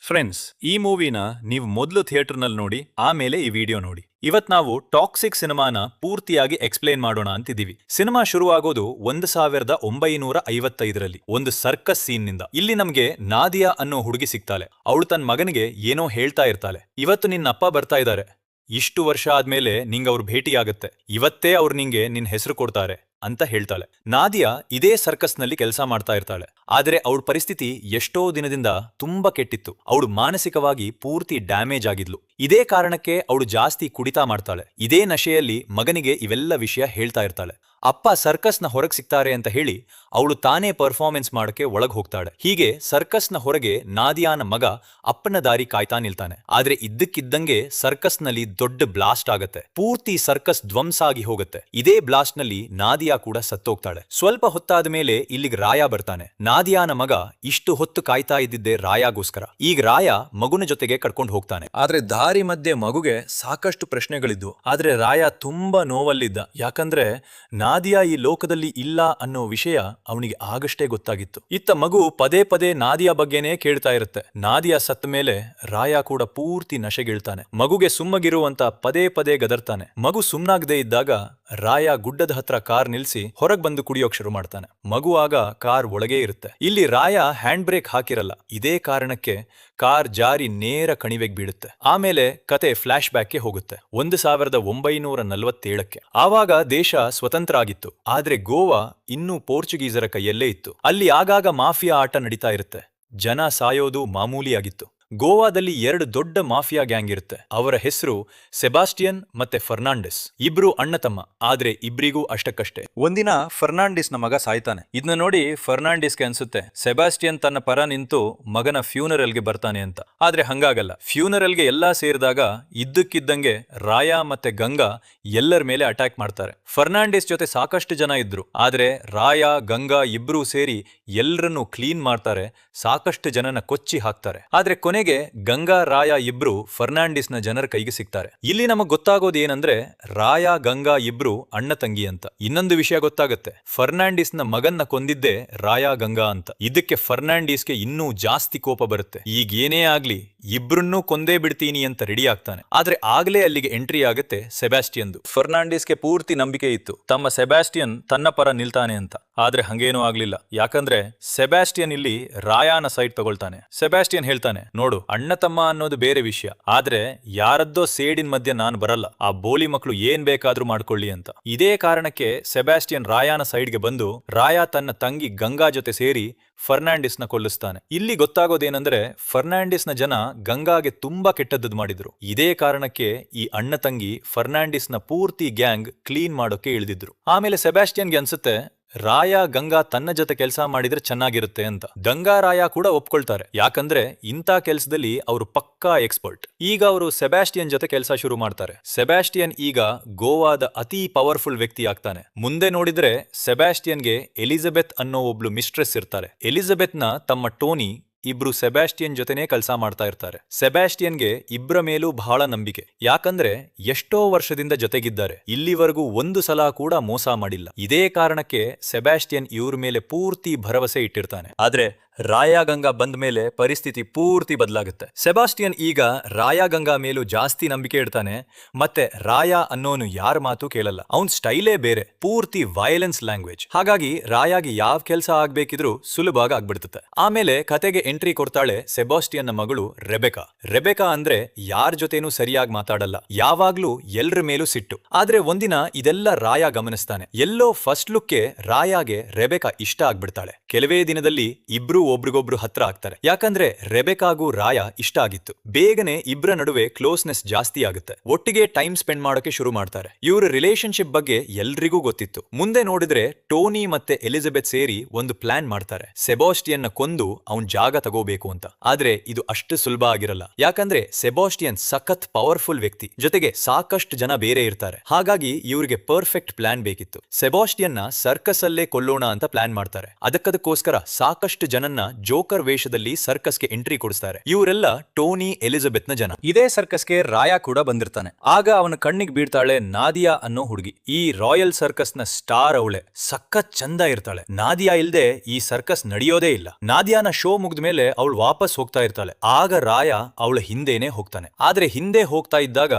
Friends, ಈ ಮೂವಿನ ನೀವು ಮೊದಲು ಥಿಯೇಟರ್ನಲ್ಲಿ ನೋಡಿ, ಆಮೇಲೆ ಈ ವಿಡಿಯೋ ನೋಡಿ. ಇವತ್ ನಾವು ಟಾಕ್ಸಿಕ್ ಸಿನಿಮಾನ ಪೂರ್ತಿಯಾಗಿ ಎಕ್ಸ್ಪ್ಲೇನ್ ಮಾಡೋಣ ಅಂತಿದೀವಿ. ಸಿನಿಮಾ ಶುರುವಾಗೋದು 1955ರಲ್ಲಿ ಒಂದು ಸರ್ಕಸ್ ಸೀನ್ ನಿಂದ. ಇಲ್ಲಿ ನಮ್ಗೆ ನಾದಿಯಾ ಅನ್ನೋ ಹುಡುಗಿ ಸಿಗ್ತಾಳೆ. ಅವಳು ತನ್ನ ಮಗನಿಗೆ ಏನೋ ಹೇಳ್ತಾ ಇರ್ತಾಳೆ. ಇವತ್ತು ನಿನ್ನ ಅಪ್ಪ ಬರ್ತಾ ಇದ್ದಾರೆ. ಇಷ್ಟು ವರ್ಷ ಆದ್ಮೇಲೆ ನಿಂಗೆ ಅವ್ರು ಭೇಟಿಯಾಗತ್ತೆ. ಇವತ್ತೇ ಅವ್ರು ನಿಂಗೆ ನಿನ್ ಹೆಸರು ಕೊಡ್ತಾರೆ ಅಂತ ಹೇಳ್ತಾಳೆ. ನಾದಿಯಾ ಇದೇ ಸರ್ಕಸ್ನಲ್ಲಿ ಕೆಲಸ ಮಾಡ್ತಾ ಇರ್ತಾಳೆ. ಆದ್ರೆ ಅವಳ ಪರಿಸ್ಥಿತಿ ಎಷ್ಟೋ ದಿನದಿಂದ ತುಂಬಾ ಕೆಟ್ಟಿತ್ತು. ಅವಳು ಮಾನಸಿಕವಾಗಿ ಪೂರ್ತಿ ಡ್ಯಾಮೇಜ್ ಆಗಿದ್ಲು. ಇದೇ ಕಾರಣಕ್ಕೆ ಅವಳು ಜಾಸ್ತಿ ಕುಡಿತಾ ಮಾಡ್ತಾಳೆ. ಇದೇ ನಶೆಯಲ್ಲಿ ಮಗನಿಗೆ ಇವೆಲ್ಲ ವಿಷಯ ಹೇಳ್ತಾ ಇರ್ತಾಳೆ. ಅಪ್ಪ ಸರ್ಕಸ್ನ ಹೊರಗೆ ಸಿಗ್ತಾರೆ ಅಂತ ಹೇಳಿ ಅವಳು ತಾನೇ ಪರ್ಫಾರ್ಮೆನ್ಸ್ ಮಾಡಕ್ಕೆ ಒಳಗ್ ಹೋಗ್ತಾಳೆ. ಹೀಗೆ ಸರ್ಕಸ್ನ ಹೊರಗೆ ನಾದಿಯಾನ ಮಗ ಅಪ್ಪನ ದಾರಿ ಕಾಯ್ತಾ ನಿಲ್ತಾನೆ. ಆದ್ರೆ ಇದ್ದಕ್ಕಿದ್ದಂಗೆ ಸರ್ಕಸ್ನಲ್ಲಿ ದೊಡ್ಡ ಬ್ಲಾಸ್ಟ್ ಆಗತ್ತೆ. ಪೂರ್ತಿ ಸರ್ಕಸ್ ಧ್ವಂಸ ಆಗಿ ಹೋಗುತ್ತೆ. ಇದೇ ಬ್ಲಾಸ್ಟ್ ನಲ್ಲಿ ನಾದಿಯಾ ಕೂಡ ಸತ್ತೋಗ್ತಾಳೆ. ಸ್ವಲ್ಪ ಹೊತ್ತಾದ ಮೇಲೆ ಇಲ್ಲಿಗೆ ರಾಯ ಬರ್ತಾನೆ. ನಾದಿಯಾನ ಮಗ ಇಷ್ಟು ಹೊತ್ತು ಕಾಯ್ತಾ ಇದ್ದಿದ್ದೆ ರಾಯಾಗೋಸ್ಕರ. ಈಗ ರಾಯ ಮಗುನ ಜೊತೆಗೆ ಕರ್ಕೊಂಡು ಹೋಗ್ತಾನೆ. ಆದ್ರೆ ದಾರಿ ಮಧ್ಯೆ ಮಗುಗೆ ಸಾಕಷ್ಟು ಪ್ರಶ್ನೆಗಳಿದ್ವು. ಆದ್ರೆ ರಾಯ ತುಂಬಾ ನೋವಲ್ಲಿದ್ದ. ಯಾಕಂದ್ರೆ ನಾದಿಯಾ ಈ ಲೋಕದಲ್ಲಿ ಇಲ್ಲ ಅನ್ನೋ ವಿಷಯ ಅವನಿಗೆ ಆಗಷ್ಟೇ ಗೊತ್ತಾಗಿತ್ತು. ಇತ್ತ ಮಗು ಪದೇ ಪದೇ ನಾದಿಯಾ ಬಗ್ಗೆನೇ ಕೇಳ್ತಾ ಇರುತ್ತೆ. ನಾದಿಯಾ ಸತ್ತ ಮೇಲೆ ರಾಯ ಕೂಡ ಪೂರ್ತಿ ನಶೆಗಿಳ್ತಾನೆ. ಮಗುಗೆ ಸುಮ್ಮಗಿರುವಂತ ಪದೇ ಪದೇ ಗದರ್ತಾನೆ. ಮಗು ಸುಮ್ನಾಗದೇ ಇದ್ದಾಗ ರಾಯ ಗುಡ್ಡದ ಹತ್ರ ಕಾರ್ ನಿಲ್ಸಿ ಹೊರಗ್ ಬಂದು ಕುಡಿಯೋಕ್ ಶುರು ಮಾಡ್ತಾನೆ. ಮಗು ಆಗ ಕಾರ್ ಒಳಗೇ ಇರುತ್ತೆ. ಇಲ್ಲಿ ರಾಯ ಹ್ಯಾಂಡ್ ಬ್ರೇಕ್ ಹಾಕಿರಲ್ಲ. ಇದೇ ಕಾರಣಕ್ಕೆ ಕಾರ್ ಜಾರಿ ನೇರ ಕಣಿವೆಗೆ ಬೀಳುತ್ತೆ. ಆಮೇಲೆ ಕತೆ ಫ್ಲಾಶ್ ಬ್ಯಾಕ್ಗೆ ಹೋಗುತ್ತೆ 1947ಕ್ಕೆ. ಆವಾಗ ದೇಶ ಸ್ವತಂತ್ರ ಆಗಿತ್ತು. ಆದ್ರೆ ಗೋವಾ ಇನ್ನೂ ಪೋರ್ಚುಗೀಸರ ಕೈಯಲ್ಲೇ ಇತ್ತು. ಅಲ್ಲಿ ಆಗಾಗ ಮಾಫಿಯಾ ಆಟ ನಡೀತಾ ಇರುತ್ತೆ. ಜನ ಸಾಯೋದು ಮಾಮೂಲಿಯಾಗಿತ್ತು. ಗೋವಾದಲ್ಲಿ 2 ದೊಡ್ಡ ಮಾಫಿಯಾ ಗ್ಯಾಂಗ್ ಇರುತ್ತೆ. ಅವರ ಹೆಸರು ಸೆಬಾಸ್ಟಿಯನ್ ಮತ್ತೆ ಫರ್ನಾಂಡಿಸ್. ಇಬ್ರು ಅಣ್ಣ ತಮ್ಮ. ಆದ್ರೆ ಇಬ್ರಿಗೂ ಅಷ್ಟಕ್ಕಷ್ಟೇ. ಒಂದಿನ ಫರ್ನಾಂಡಿಸ್ ನ ಮಗ ಸಾಯ್ತಾನೆ. ಇದನ್ನ ನೋಡಿ ಫರ್ನಾಂಡಿಸ್ಗೆ ಅನ್ಸುತ್ತೆ ಸೆಬಾಸ್ಟಿಯನ್ ತನ್ನ ಪರ ನಿಂತು ಮಗನ ಫ್ಯೂನರಲ್ಗೆ ಬರ್ತಾನೆ ಅಂತ. ಆದ್ರೆ ಹಂಗಾಗಲ್ಲ. ಫ್ಯೂನರಲ್ಗೆ ಎಲ್ಲಾ ಸೇರಿದಾಗ ಇದ್ದಕ್ಕಿದ್ದಂಗೆ ರಾಯ ಮತ್ತೆ ಗಂಗಾ ಎಲ್ಲರ ಮೇಲೆ ಅಟ್ಯಾಕ್ ಮಾಡ್ತಾರೆ. ಫರ್ನಾಂಡಿಸ್ ಜೊತೆ ಸಾಕಷ್ಟು ಜನ ಇದ್ರು. ಆದ್ರೆ ರಾಯ ಗಂಗಾ ಇಬ್ರು ಸೇರಿ ಎಲ್ಲರನ್ನೂ ಕ್ಲೀನ್ ಮಾಡ್ತಾರೆ. ಸಾಕಷ್ಟು ಜನನ ಕೊಚ್ಚಿ ಹಾಕ್ತಾರೆ. ಆದ್ರೆ ಕೊನೆಗೆ ಗಂಗಾ ರಾಯ ಇಬ್ರು ಫರ್ನಾಂಡಿಸ್ ನ ಜನರ ಕೈಗೆ ಸಿಗ್ತಾರೆ. ಇಲ್ಲಿ ನಮಗ್ ಗೊತ್ತಾಗೋದು ಏನಂದ್ರೆ ರಾಯ ಗಂಗಾ ಇಬ್ರು ಅಣ್ಣ ತಂಗಿ ಅಂತ. ಇನ್ನೊಂದು ವಿಷಯ ಗೊತ್ತಾಗುತ್ತೆ. ಫರ್ನಾಂಡಿಸ್ ನ ಮಗನ್ನ ಕೊಂದಿದ್ದೆ ರಾಯ ಗಂಗಾ ಅಂತ. ಇದಕ್ಕೆ ಫರ್ನಾಂಡಿಸ್ಗೆ ಇನ್ನೂ ಜಾಸ್ತಿ ಕೋಪ ಬರುತ್ತೆ. ಈಗ ಏನೇ ಆಗ್ಲಿ ಇಬ್ರನ್ನೂ ಕೊಂದೇ ಬಿಡ್ತೀನಿ ಅಂತ ರೆಡಿ ಆಗ್ತಾನೆ. ಆದ್ರೆ ಆಗ್ಲೇ ಅಲ್ಲಿಗೆ ಎಂಟ್ರಿ ಆಗುತ್ತೆ ಸೆಬಾಸ್ಟಿಯನ್ದು. ಫರ್ನಾಂಡಿಸ್ಗೆ ಪೂರ್ತಿ ನಂಬಿಕೆ ಇತ್ತು ತಮ್ಮ ಸೆಬಾಸ್ಟಿಯನ್ ತನ್ನ ಪರ ನಿಲ್ತಾನೆ ಅಂತ. ಆದ್ರೆ ಹಂಗೇನೂ ಆಗ್ಲಿಲ್ಲ. ಯಾಕಂದ್ರೆ ಸೆಬಾಸ್ಟಿಯನ್ ಇಲ್ಲಿ ರಾಯಾನ ಸೈಡ್ ತಗೊಳ್ತಾನೆ. ಸೆಬಾಸ್ಟಿಯನ್ ಹೇಳ್ತಾನೆ, ನೋಡು ಅಣ್ಣ ತಮ್ಮ ಅನ್ನೋದು ಬೇರೆ ವಿಷಯ. ಆದ್ರೆ ಯಾರದ್ದೋ ಸೇಡಿನ ಮಧ್ಯೆ ನಾನು ಬರಲ್ಲ. ಆ ಬೋಲಿ ಮಕ್ಕಳು ಏನ್ ಬೇಕಾದ್ರೂ ಮಾಡ್ಕೊಳ್ಳಿ ಅಂತ. ಇದೇ ಕಾರಣಕ್ಕೆ ಸೆಬಾಸ್ಟಿಯನ್ ರಾಯಾನ ಸೈಡ್ಗೆ ಬಂದು ರಾಯ ತನ್ನ ತಂಗಿ ಗಂಗಾ ಜೊತೆ ಸೇರಿ ಫರ್ನಾಂಡಿಸ್ ನ ಕೊಲ್ಲಿಸ್ತಾನೆ. ಇಲ್ಲಿ ಗೊತ್ತಾಗೋದೇನೆಂದ್ರೆ ಫರ್ನಾಂಡಿಸ್ ನ ಜನ ಗಂಗಾಗೆ ತುಂಬಾ ಕೆಟ್ಟದ್ದು ಮಾಡಿದ್ರು. ಇದೇ ಕಾರಣಕ್ಕೆ ಈ ಅಣ್ಣ ತಂಗಿ ಫರ್ನಾಂಡಿಸ್ ನ ಪೂರ್ತಿ ಗ್ಯಾಂಗ್ ಕ್ಲೀನ್ ಮಾಡೋಕೆ ಇಳಿದಿದ್ರು. ಆಮೇಲೆ ಸೆಬಾಸ್ಟಿಯನ್ಗೆ ಅನ್ಸುತ್ತೆ ರಾಯ ಗಂಗಾ ತನ್ನ ಜೊತೆ ಕೆಲಸ ಮಾಡಿದ್ರೆ ಚೆನ್ನಾಗಿರುತ್ತೆ ಅಂತ. ಗಂಗಾ ರಾಯ ಕೂಡ ಒಪ್ಕೊಳ್ತಾರೆ. ಯಾಕಂದ್ರೆ ಇಂಥ ಕೆಲಸದಲ್ಲಿ ಅವರು ಪಕ್ಕಾ ಎಕ್ಸ್ಪರ್ಟ್. ಈಗ ಅವರು ಸೆಬಾಸ್ಟಿಯನ್ ಜೊತೆ ಕೆಲಸ ಶುರು ಮಾಡ್ತಾರೆ. ಸೆಬಾಸ್ಟಿಯನ್ ಈಗ ಗೋವಾದ ಅತಿ ಪವರ್ಫುಲ್ ವ್ಯಕ್ತಿ ಆಗ್ತಾನೆ. ಮುಂದೆ ನೋಡಿದ್ರೆ ಸೆಬಾಸ್ಟಿಯನ್ಗೆ ಎಲಿಜಬೆತ್ ಅನ್ನೋ ಒಬ್ಳು ಮಿಸ್ಟ್ರೆಸ್ ಇರ್ತಾರೆ. ಎಲಿಜಬೆತ್ ನ ತಮ್ಮ ಟೋನಿ ಇಬ್ರು ಸೆಬಾಸ್ಟಿಯನ್ ಜೊತೆನೇ ಕೆಲಸ ಮಾಡ್ತಾ ಇರ್ತಾರೆ. ಸೆಬಾಸ್ಟಿಯನ್ಗೆ ಇಬ್ರ ಮೇಲೂ ಬಹಳ ನಂಬಿಕೆ. ಯಾಕಂದ್ರೆ ಎಷ್ಟೋ ವರ್ಷದಿಂದ ಜೊತೆಗಿದ್ದಾರೆ. ಇಲ್ಲಿವರೆಗೂ ಒಂದು ಸಲ ಕೂಡ ಮೋಸ ಮಾಡಿಲ್ಲ. ಇದೇ ಕಾರಣಕ್ಕೆ ಸೆಬಾಸ್ಟಿಯನ್ ಇವ್ರ ಮೇಲೆ ಪೂರ್ತಿ ಭರವಸೆ ಇಟ್ಟಿರ್ತಾನೆ. ಆದ್ರೆ ರಾಯ ಗಂಗಾ ಬಂದ ಮೇಲೆ ಪರಿಸ್ಥಿತಿ ಪೂರ್ತಿ ಬದಲಾಗುತ್ತೆ. ಸೆಬಾಸ್ಟಿಯನ್ ಈಗ ರಾಯ ಗಂಗಾ ಮೇಲೂ ಜಾಸ್ತಿ ನಂಬಿಕೆ ಇಡ್ತಾನೆ. ಮತ್ತೆ ರಾಯ ಅನ್ನೋನು ಯಾರ ಮಾತು ಕೇಳಲ್ಲ. ಅವನ್ ಸ್ಟೈಲೇ ಬೇರೆ. ಪೂರ್ತಿ ವೈಲೆನ್ಸ್ ಲ್ಯಾಂಗ್ವೇಜ್. ಹಾಗಾಗಿ ರಾಯಾಗಿ ಯಾವ ಕೆಲಸ ಆಗ್ಬೇಕಿದ್ರು ಸುಲಭವಾಗಿ ಆಗ್ಬಿಡ್ತದೆ. ಆಮೇಲೆ ಕತೆಗೆ ಎಂಟ್ರಿ ಕೊಡ್ತಾಳೆ ಸೆಬಾಸ್ಟಿಯನ್ ನ ಮಗಳು ರೆಬೆಕಾ. ರೆಬೆಕಾ ಅಂದ್ರೆ ಯಾರ ಜೊತೆನೂ ಸರಿಯಾಗಿ ಮಾತಾಡಲ್ಲ. ಯಾವಾಗ್ಲೂ ಎಲ್ರ ಮೇಲೂ ಸಿಟ್ಟು. ಆದ್ರೆ ಒಂದಿನ ಇದೆಲ್ಲ ರಾಯ ಗಮನಿಸ್ತಾನೆ. ಎಲ್ಲೋ ಫಸ್ಟ್ ಲುಕ್ಗೆ ರಾಯಾಗೆ ರೆಬೆಕಾ ಇಷ್ಟ ಆಗ್ಬಿಡ್ತಾಳೆ. ಕೆಲವೇ ದಿನದಲ್ಲಿ ಇಬ್ರು ಒಬ್ರಿಗೊಬ್ರು ಹತ್ರ ಆಗ್ತಾರೆ. ಯಾಕಂದ್ರೆ ರೆಬೆಕಾಗೂ ರಾಯ ಇಷ್ಟ ಆಗಿತ್ತು. ಬೇಗನೆ ಇಬ್ರ ನಡುವೆ ಕ್ಲೋಸ್ನೆಸ್ ಜಾಸ್ತಿ ಆಗುತ್ತೆ. ಒಟ್ಟಿಗೆ ಟೈಮ್ ಸ್ಪೆಂಡ್ ಮಾಡೋಕೆ ಶುರು ಮಾಡ್ತಾರೆ. ಇವ್ರ ರಿಲೇಶನ್ಶಿಪ್ ಬಗ್ಗೆ ಎಲ್ರಿಗೂ ಗೊತ್ತಿತ್ತು. ಮುಂದೆ ನೋಡಿದ್ರೆ ಟೋನಿ ಮತ್ತೆ ಎಲಿಜಬೆತ್ ಸೇರಿ ಒಂದು ಪ್ಲಾನ್ ಮಾಡ್ತಾರೆ. ಸೆಬಾಸ್ಟಿಯನ್ ನ ಕೊಂದು ಅವನ್ ಜಾಗ ತಗೋಬೇಕು ಅಂತ. ಆದ್ರೆ ಇದು ಅಷ್ಟು ಸುಲಭ ಆಗಿರಲ್ಲ. ಯಾಕಂದ್ರೆ ಸೆಬಾಸ್ಟಿಯನ್ ಸಖತ್ ಪವರ್ಫುಲ್ ವ್ಯಕ್ತಿ. ಜೊತೆಗೆ ಸಾಕಷ್ಟು ಜನ ಬೇರೆ ಇರ್ತಾರೆ. ಹಾಗಾಗಿ ಇವ್ರಿಗೆ ಪರ್ಫೆಕ್ಟ್ ಪ್ಲಾನ್ ಬೇಕಿತ್ತು. ಸೆಬಾಸ್ಟಿಯನ್ ನ ಸರ್ಕಸ್ ಅಲ್ಲೇ ಕೊಲ್ಲೋಣ ಅಂತ ಪ್ಲಾನ್ ಮಾಡ್ತಾರೆ. ಅದಕ್ಕೋಸ್ಕರ ಸಾಕಷ್ಟು ಜನನ್ನ ಅವರನ್ನ ಜೋಕರ್ ವೇಷದಲ್ಲಿ ಸರ್ಕಸ್ಗೆ ಎಂಟ್ರಿ ಕೊಡಿಸ್ತಾರೆ. ಇವರೆಲ್ಲ ಟೋನಿ ಎಲಿಜಬೆತ್ನ ಜನ. ಇದೇ ಸರ್ಕಸ್ಗೆ ರಾಯ ಕೂಡ ಬಂದಿರ್ತಾನೆ. ಆಗ ಅವನ ಕಣ್ಣಿಗೆ ಬೀಳ್ತಾಳೆ ನಾದಿಯಾ ಅನ್ನೋ ಹುಡುಗಿ. ಈ ರಾಯಲ್ ಸರ್ಕಸ್ ನ ಸ್ಟಾರ್ ಅವಳೆ. ಸಖತ್ ಚಂದ ಇರ್ತಾಳೆ. ನಾದಿಯಾ ಇಲ್ದೆ ಈ ಸರ್ಕಸ್ ನಡೆಯೋದೇ ಇಲ್ಲ. ನಾದಿಯಾನ ಶೋ ಮುಗ್ದ ಮೇಲೆ ಅವಳು ವಾಪಸ್ ಹೋಗ್ತಾ ಇರ್ತಾಳೆ. ಆಗ ರಾಯ ಅವಳ ಹಿಂದೆನೆ ಹೋಗ್ತಾನೆ. ಆದ್ರೆ ಹಿಂದೆ ಹೋಗ್ತಾ ಇದ್ದಾಗ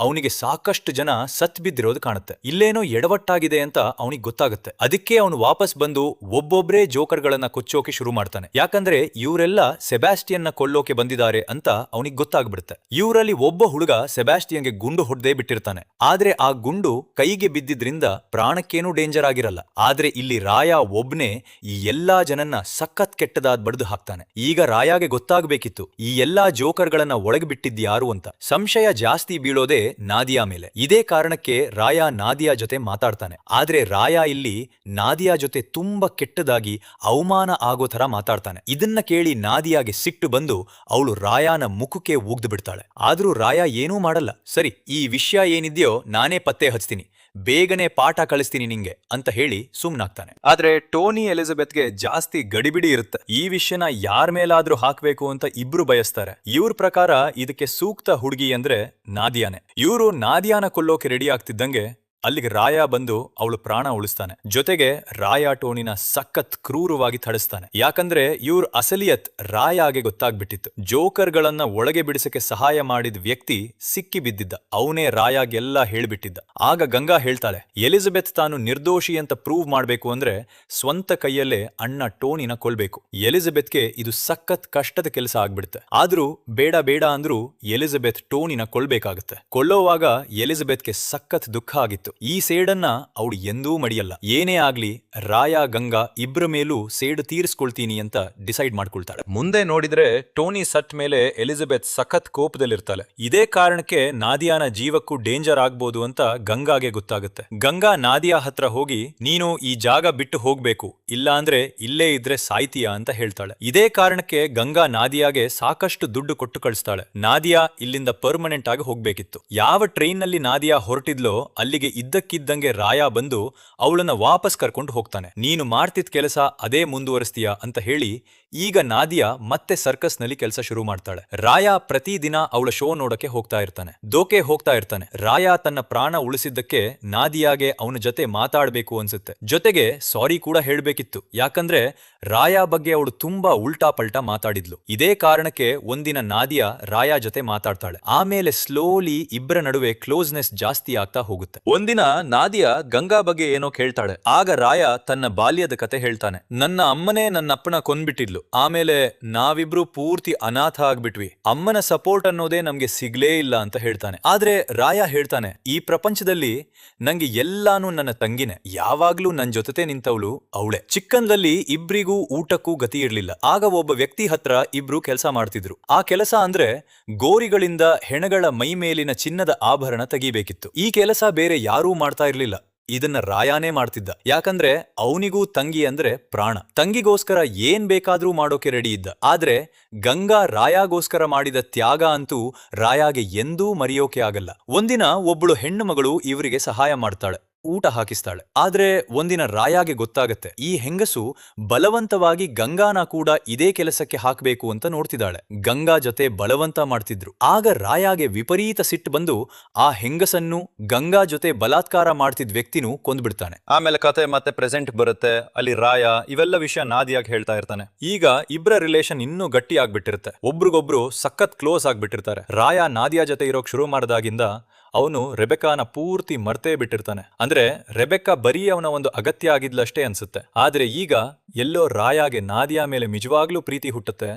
ಅವನಿಗೆ ಸಾಕಷ್ಟು ಜನ ಸತ್ ಬಿದ್ದಿರೋದು ಕಾಣುತ್ತೆ. ಇಲ್ಲೇನೋ ಎಡವಟ್ಟಾಗಿದೆ ಅಂತ ಅವನಿಗೆ ಗೊತ್ತಾಗುತ್ತೆ. ಅದಕ್ಕೆ ಅವನು ವಾಪಸ್ ಬಂದು ಒಬ್ಬೊಬ್ರೇ ಜೋಕರ್ ಗಳನ್ನ ಕೊಚ್ಚೋಕೆ ಶುರು ಮಾಡ್ತಾನೆ. ಯಾಕಂದ್ರೆ ಇವರೆಲ್ಲ ಸೆಬಾಸ್ಟಿಯನ್ ನ ಕೊಲ್ಲೋಕೆ ಬಂದಿದ್ದಾರೆ ಅಂತ ಅವನಿಗೆ ಗೊತ್ತಾಗ್ಬಿಡುತ್ತೆ. ಇವರಲ್ಲಿ ಒಬ್ಬ ಹುಡುಗ ಸೆಬಾಸ್ಟಿಯನ್ಗೆ ಗುಂಡು ಹೊಡೆದೇ ಬಿಟ್ಟಿರ್ತಾನೆ. ಆದ್ರೆ ಆ ಗುಂಡು ಕೈಗೆ ಬಿದ್ದಿದ್ರಿಂದ ಪ್ರಾಣಕ್ಕೇನೂ ಡೇಂಜರ್ ಆಗಿರಲ್ಲ. ಆದ್ರೆ ಇಲ್ಲಿ ರಾಯ ಒಬ್ನೇ ಈ ಎಲ್ಲಾ ಜನನ್ನ ಸಖತ್ ಕೆಟ್ಟದಾದ್ ಬಡ್ದು ಹಾಕ್ತಾನೆ. ಈಗ ರಾಯಾಗೆ ಗೊತ್ತಾಗ್ಬೇಕಿತ್ತು ಈ ಎಲ್ಲಾ ಜೋಕರ್ ಗಳನ್ನ ಒಳಗೆ ಬಿಟ್ಟಿದ್ಯಾರು ಅಂತ. ಸಂಶಯ ಜಾಸ್ತಿ ಬೀಳೋದೇ ನಾದಿಯಾ ಮೇಲೆ. ಇದೇ ಕಾರಣಕ್ಕೆ ರಾಯ ನಾದಿಯಾ ಜೊತೆ ಮಾತಾಡ್ತಾನೆ. ಆದ್ರೆ ರಾಯ ಇಲ್ಲಿ ನಾದಿಯಾ ಜೊತೆ ತುಂಬಾ ಕೆಟ್ಟದಾಗಿ ಅವಮಾನ ಆಗೋ ತರ ಮಾತಾಡ್ತಾನೆ. ಇದನ್ನ ಕೇಳಿ ನಾದಿಯಾಗೆ ಸಿಟ್ಟು ಬಂದು ಅವಳು ರಾಯನ ಮುಖಕ್ಕೆ ಉಗ್ದು ಬಿಡ್ತಾಳೆ. ಆದ್ರೂ ರಾಯ ಏನೂ ಮಾಡಲ್ಲ. ಸರಿ, ಈ ವಿಷಯ ಏನಿದೆಯೋ ನಾನೇ ಪತ್ತೆ ಹಚ್ತೀನಿ, ಬೇಗನೆ ಪಾಠ ಕಳಿಸ್ತೀನಿ ನಿಂಗೆ ಅಂತ ಹೇಳಿ ಸುಮ್ನಾಗ್ತಾನೆ. ಆದ್ರೆ ಟೋನಿ ಎಲಿಜಬೆತ್ಗೆ ಜಾಸ್ತಿ ಗಡಿಬಿಡಿ ಇರುತ್ತೆ. ಈ ವಿಷಯನ ಯಾರ ಮೇಲಾದ್ರೂ ಹಾಕ್ಬೇಕು ಅಂತ ಇಬ್ರು ಬಯಸ್ತಾರೆ. ಇವ್ರ ಪ್ರಕಾರ ಇದಕ್ಕೆ ಸೂಕ್ತ ಹುಡುಗಿ ಅಂದ್ರೆ ನಾದಿಯಾನೆ. ಇವರು ನಾದಿಯಾನ ಕೊಲ್ಲೋಕೆ ರೆಡಿ ಆಗ್ತಿದ್ದಂಗೆ ಅಲ್ಲಿಗೆ ರಾಯ ಬಂದು ಅವಳು ಪ್ರಾಣ ಉಳಿಸ್ತಾನೆ. ಜೊತೆಗೆ ರಾಯ ಟೋನಿನ ಸಖತ್ ಕ್ರೂರವಾಗಿ ಥಳಿಸ್ತಾನೆ. ಯಾಕಂದ್ರೆ ಇವ್ರ ಅಸಲಿಯತ್ ರಾಯಾಗೆ ಗೊತ್ತಾಗ್ಬಿಟ್ಟಿತ್ತು. ಜೋಕರ್ ಗಳನ್ನ ಒಳಗೆ ಬಿಡಿಸಕ್ಕೆ ಸಹಾಯ ಮಾಡಿದ ವ್ಯಕ್ತಿ ಸಿಕ್ಕಿ ಬಿದ್ದಿದ್ದ. ಅವನೇ ರಾಯಾಗೆಲ್ಲ ಹೇಳ್ಬಿಟ್ಟಿದ್ದ. ಆಗ ಗಂಗಾ ಹೇಳ್ತಾಳೆ, ಎಲಿಜಬೆತ್ ತಾನು ನಿರ್ದೋಷಿ ಅಂತ ಪ್ರೂವ್ ಮಾಡ್ಬೇಕು ಅಂದ್ರೆ ಸ್ವಂತ ಕೈಯಲ್ಲೇ ಅಣ್ಣ ಟೋನಿನ ಕೊಲ್ಬೇಕು. ಎಲಿಜಬೆತ್ಗೆ ಇದು ಸಖತ್ ಕಷ್ಟದ ಕೆಲಸ ಆಗ್ಬಿಡುತ್ತೆ. ಆದ್ರೂ ಬೇಡ ಬೇಡ ಅಂದ್ರೂ ಎಲಿಜಬೆತ್ ಟೋನಿನ ಕೊಲ್ಬೇಕಾಗತ್ತೆ. ಕೊಲ್ಲೋವಾಗ ಎಲಿಜಬೆತ್ಗೆ ಸಖತ್ ದುಃಖ ಆಗಿತ್ತು. ಈ ಸೇಡನ್ನ ಅವಳು ಎಂದೂ ಮಡಿಯಲ್ಲ. ಏನೇ ಆಗ್ಲಿ ರಾಯ ಗಂಗಾ ಇಬ್ರ ಮೇಲೂ ಸೇಡು ತೀರಿಸ್ಕೊಳ್ತೀನಿ ಅಂತ ಡಿಸೈಡ್ ಮಾಡ್ಕೊಳ್ತಾಳೆ. ಮುಂದೆ ನೋಡಿದ್ರೆ ಟೋನಿ ಸಟ್ ಮೇಲೆ ಎಲಿಜಬೆತ್ ಸಖತ್ ಕೋಪದಲ್ಲಿರ್ತಾಳೆ. ಇದೇ ಕಾರಣಕ್ಕೆ ನಾದಿಯಾನ ಜೀವಕ್ಕೂ ಡೇಂಜರ್ ಆಗ್ಬೋದು ಅಂತ ಗಂಗಾಗೆ ಗೊತ್ತಾಗುತ್ತೆ. ಗಂಗಾ ನಾದಿಯಾ ಹತ್ರ ಹೋಗಿ ನೀನು ಈ ಜಾಗ ಬಿಟ್ಟು ಹೋಗ್ಬೇಕು, ಇಲ್ಲ ಅಂದ್ರೆ ಇಲ್ಲೇ ಇದ್ರೆ ಸಾಯ್ತೀಯಾ ಅಂತ ಹೇಳ್ತಾಳೆ. ಇದೇ ಕಾರಣಕ್ಕೆ ಗಂಗಾ ನಾದಿಯಾಗೆ ಸಾಕಷ್ಟು ದುಡ್ಡು ಕೊಟ್ಟು ಕಳಿಸ್ತಾಳೆ. ನಾದಿಯಾ ಇಲ್ಲಿಂದ ಪರ್ಮನೆಂಟ್ ಆಗಿ ಹೋಗ್ಬೇಕಿತ್ತು. ಯಾವ ಟ್ರೈನ್ ನಲ್ಲಿ ನಾದಿಯಾ ಹೊರಟಿದ್ಲೋ ಅಲ್ಲಿಗೆ ಇದ್ದಕ್ಕಿದ್ದಂಗೆ ರಾಯ ಬಂದು ಅವಳನ್ನ ವಾಪಸ್ ಕರ್ಕೊಂಡು ಹೋಗ್ತಾನೆ. ನೀನು ಮಾಡ್ತಿದ್ ಕೆಲಸ ಅದೇ ಮುಂದುವರಿಸ್ತೀಯಾ ಅಂತ ಹೇಳಿ ಈಗ ನಾದಿಯಾ ಮತ್ತೆ ಸರ್ಕಸ್ ನಲ್ಲಿ ಕೆಲಸ ಶುರು ಮಾಡ್ತಾಳೆ. ರಾಯ ಪ್ರತಿದಿನ ಅವಳ ಶೋ ನೋಡಕ್ಕೆ ಹೋಗ್ತಾ ಇರ್ತಾನೆ. ರಾಯ ತನ್ನ ಪ್ರಾಣ ಉಳಿಸಿದ್ದಕ್ಕೆ ನಾದಿಯಾಗೆ ಅವನ ಜೊತೆ ಮಾತಾಡ್ಬೇಕು ಅನ್ಸುತ್ತೆ. ಜೊತೆಗೆ ಸಾರಿ ಕೂಡ ಹೇಳ್ಬೇಕಿತ್ತು. ಯಾಕಂದ್ರೆ ರಾಯ ಬಗ್ಗೆ ಅವಳು ತುಂಬಾ ಉಲ್ಟಾ ಪಲ್ಟಾ ಮಾತಾಡಿದ್ಲು. ಇದೇ ಕಾರಣಕ್ಕೆ ಒಂದಿನ ನಾದಿಯಾ ರಾಯ ಜೊತೆ ಮಾತಾಡ್ತಾಳೆ. ಆಮೇಲೆ ಸ್ಲೋಲಿ ಇಬ್ಬರ ನಡುವೆ ಕ್ಲೋಸ್ನೆಸ್ ಜಾಸ್ತಿ ಆಗ್ತಾ ಹೋಗುತ್ತೆ. ಒಂದಿನ ನಾದಿಯಾ ಗಂಗಾ ಬಗ್ಗೆ ಏನೋ ಕೇಳ್ತಾಳೆ. ಆಗ ರಾಯ ತನ್ನ ಬಾಲ್ಯದ ಕತೆ ಹೇಳ್ತಾನೆ. ನನ್ನ ಅಮ್ಮನೇ ನನ್ನ ಅಪ್ಪನ ಕೊಂದ್ಬಿಟ್ಟಿದ್ಲು. ಆಮೇಲೆ ನಾವಿಬ್ರು ಪೂರ್ತಿ ಅನಾಥ ಆಗ್ಬಿಟ್ವಿ. ಅಮ್ಮನ ಸಪೋರ್ಟ್ ಅನ್ನೋದೇ ನಮ್ಗೆ ಸಿಗ್ಲೇ ಇಲ್ಲ ಅಂತ ಹೇಳ್ತಾನೆ. ಆದ್ರೆ ರಾಯ ಹೇಳ್ತಾನೆ, ಈ ಪ್ರಪಂಚದಲ್ಲಿ ನಂಗೆ ಎಲ್ಲಾನು ನನ್ನ ತಂಗಿನೇ. ಯಾವಾಗ್ಲೂ ನನ್ ಜೊತೆ ನಿಂತವಳು ಅವಳೆ. ಚಿಕ್ಕಂದಲ್ಲಿ ಇಬ್ರಿಗೂ ಊಟಕ್ಕೂ ಗತಿ ಇರ್ಲಿಲ್ಲ. ಆಗ ಒಬ್ಬ ವ್ಯಕ್ತಿ ಹತ್ರ ಇಬ್ರು ಕೆಲಸ ಮಾಡ್ತಿದ್ರು. ಆ ಕೆಲಸ ಅಂದ್ರೆ ಗೋರಿಗಳಿಂದ ಹೆಣಗಳ ಮೈ ಮೇಲಿನ ಚಿನ್ನದ ಆಭರಣ ತೆಗಿಬೇಕಿತ್ತು. ಈ ಕೆಲಸ ಬೇರೆ ಯಾರೂ ಮಾಡ್ತಾ ಇರ್ಲಿಲ್ಲ. ಇದನ್ನ ರಾಯಾನೇ ಮಾಡ್ತಿದ್ದ. ಯಾಕಂದ್ರೆ ಅವನಿಗೂ ತಂಗಿ ಅಂದ್ರೆ ಪ್ರಾಣ. ತಂಗಿಗೋಸ್ಕರ ಏನ್ ಬೇಕಾದ್ರೂ ಮಾಡೋಕೆ ರೆಡಿ ಇದ್ದ. ಆದ್ರೆ ಗಂಗಾ ರಾಯಾಗೋಸ್ಕರ ಮಾಡಿದ ತ್ಯಾಗ ಅಂತೂ ರಾಯಾಗೆ ಎಂದೂ ಮರೆಯೋಕೆ ಆಗಲ್ಲ. ಒಂದಿನ ಒಬ್ಬಳು ಹೆಣ್ಣು ಮಗಳು ಇವರಿಗೆ ಸಹಾಯ ಮಾಡ್ತಾಳೆ, ಊಟ ಹಾಕಿಸ್ತಾಳೆ. ಆದ್ರೆ ಒಂದಿನ ರಾಯಾಗೆ ಗೊತ್ತಾಗತ್ತೆ ಈ ಹೆಂಗಸು ಬಲವಂತವಾಗಿ ಗಂಗಾನ ಕೂಡ ಇದೇ ಕೆಲಸಕ್ಕೆ ಹಾಕಬೇಕು ಅಂತ ನೋಡ್ತಿದ್ದಾಳೆ. ಗಂಗಾ ಜೊತೆ ಬಲವಂತ ಮಾಡ್ತಿದ್ರು. ಆಗ ರಾಯಾಗೆ ವಿಪರೀತ ಸಿಟ್ಟು ಬಂದು ಆ ಹೆಂಗಸನ್ನು ಗಂಗಾ ಜೊತೆ ಬಲಾತ್ಕಾರ ಮಾಡ್ತಿದ್ ವ್ಯಕ್ತಿನೂ ಕೊಂದ್ಬಿಡ್ತಾನೆ. ಆಮೇಲೆ ಕತೆ ಮತ್ತೆ ಪ್ರೆಸೆಂಟ್ ಬರುತ್ತೆ. ಅಲ್ಲಿ ರಾಯ ಇವೆಲ್ಲ ವಿಷಯ ನಾದಿಯಾಗಿ ಹೇಳ್ತಾ ಇರ್ತಾನೆ. ಈಗ ಇಬ್ಬರ ರಿಲೇಷನ್ ಇನ್ನೂ ಗಟ್ಟಿ ಆಗ್ಬಿಟ್ಟಿರುತ್ತೆ. ಒಬ್ರಿಗೊಬ್ರು ಸಖತ್ ಕ್ಲೋಸ್ ಆಗ್ಬಿಟ್ಟಿರ್ತಾರೆ. ರಾಯ ನಾದಿಯಾ ಜೊತೆ ಇರೋಕ್ ಶುರು ಮಾಡಿದಾಗಿಂದ ಅವನು ರೆಬೆಕಾನ ಪೂರ್ತಿ ಮರ್ತೇ ಬಿಟ್ಟಿರ್ತಾನೆ. ಅಂದ್ರೆ ರೆಬೆಕಾ ಬರೀ ಅವನ ಒಂದು ಅಗತ್ಯ ಆಗಿದ್ಲಷ್ಟೇ ಅನ್ಸುತ್ತೆ. ಆದ್ರೆ ಈಗ ಎಲ್ಲೋ ರಾಯಾಗೆ ನಾದಿಯಾ ಮೇಲೆ ನಿಜವಾಗ್ಲೂ ಪ್ರೀತಿ ಹುಟ್ಟುತ್ತೆ.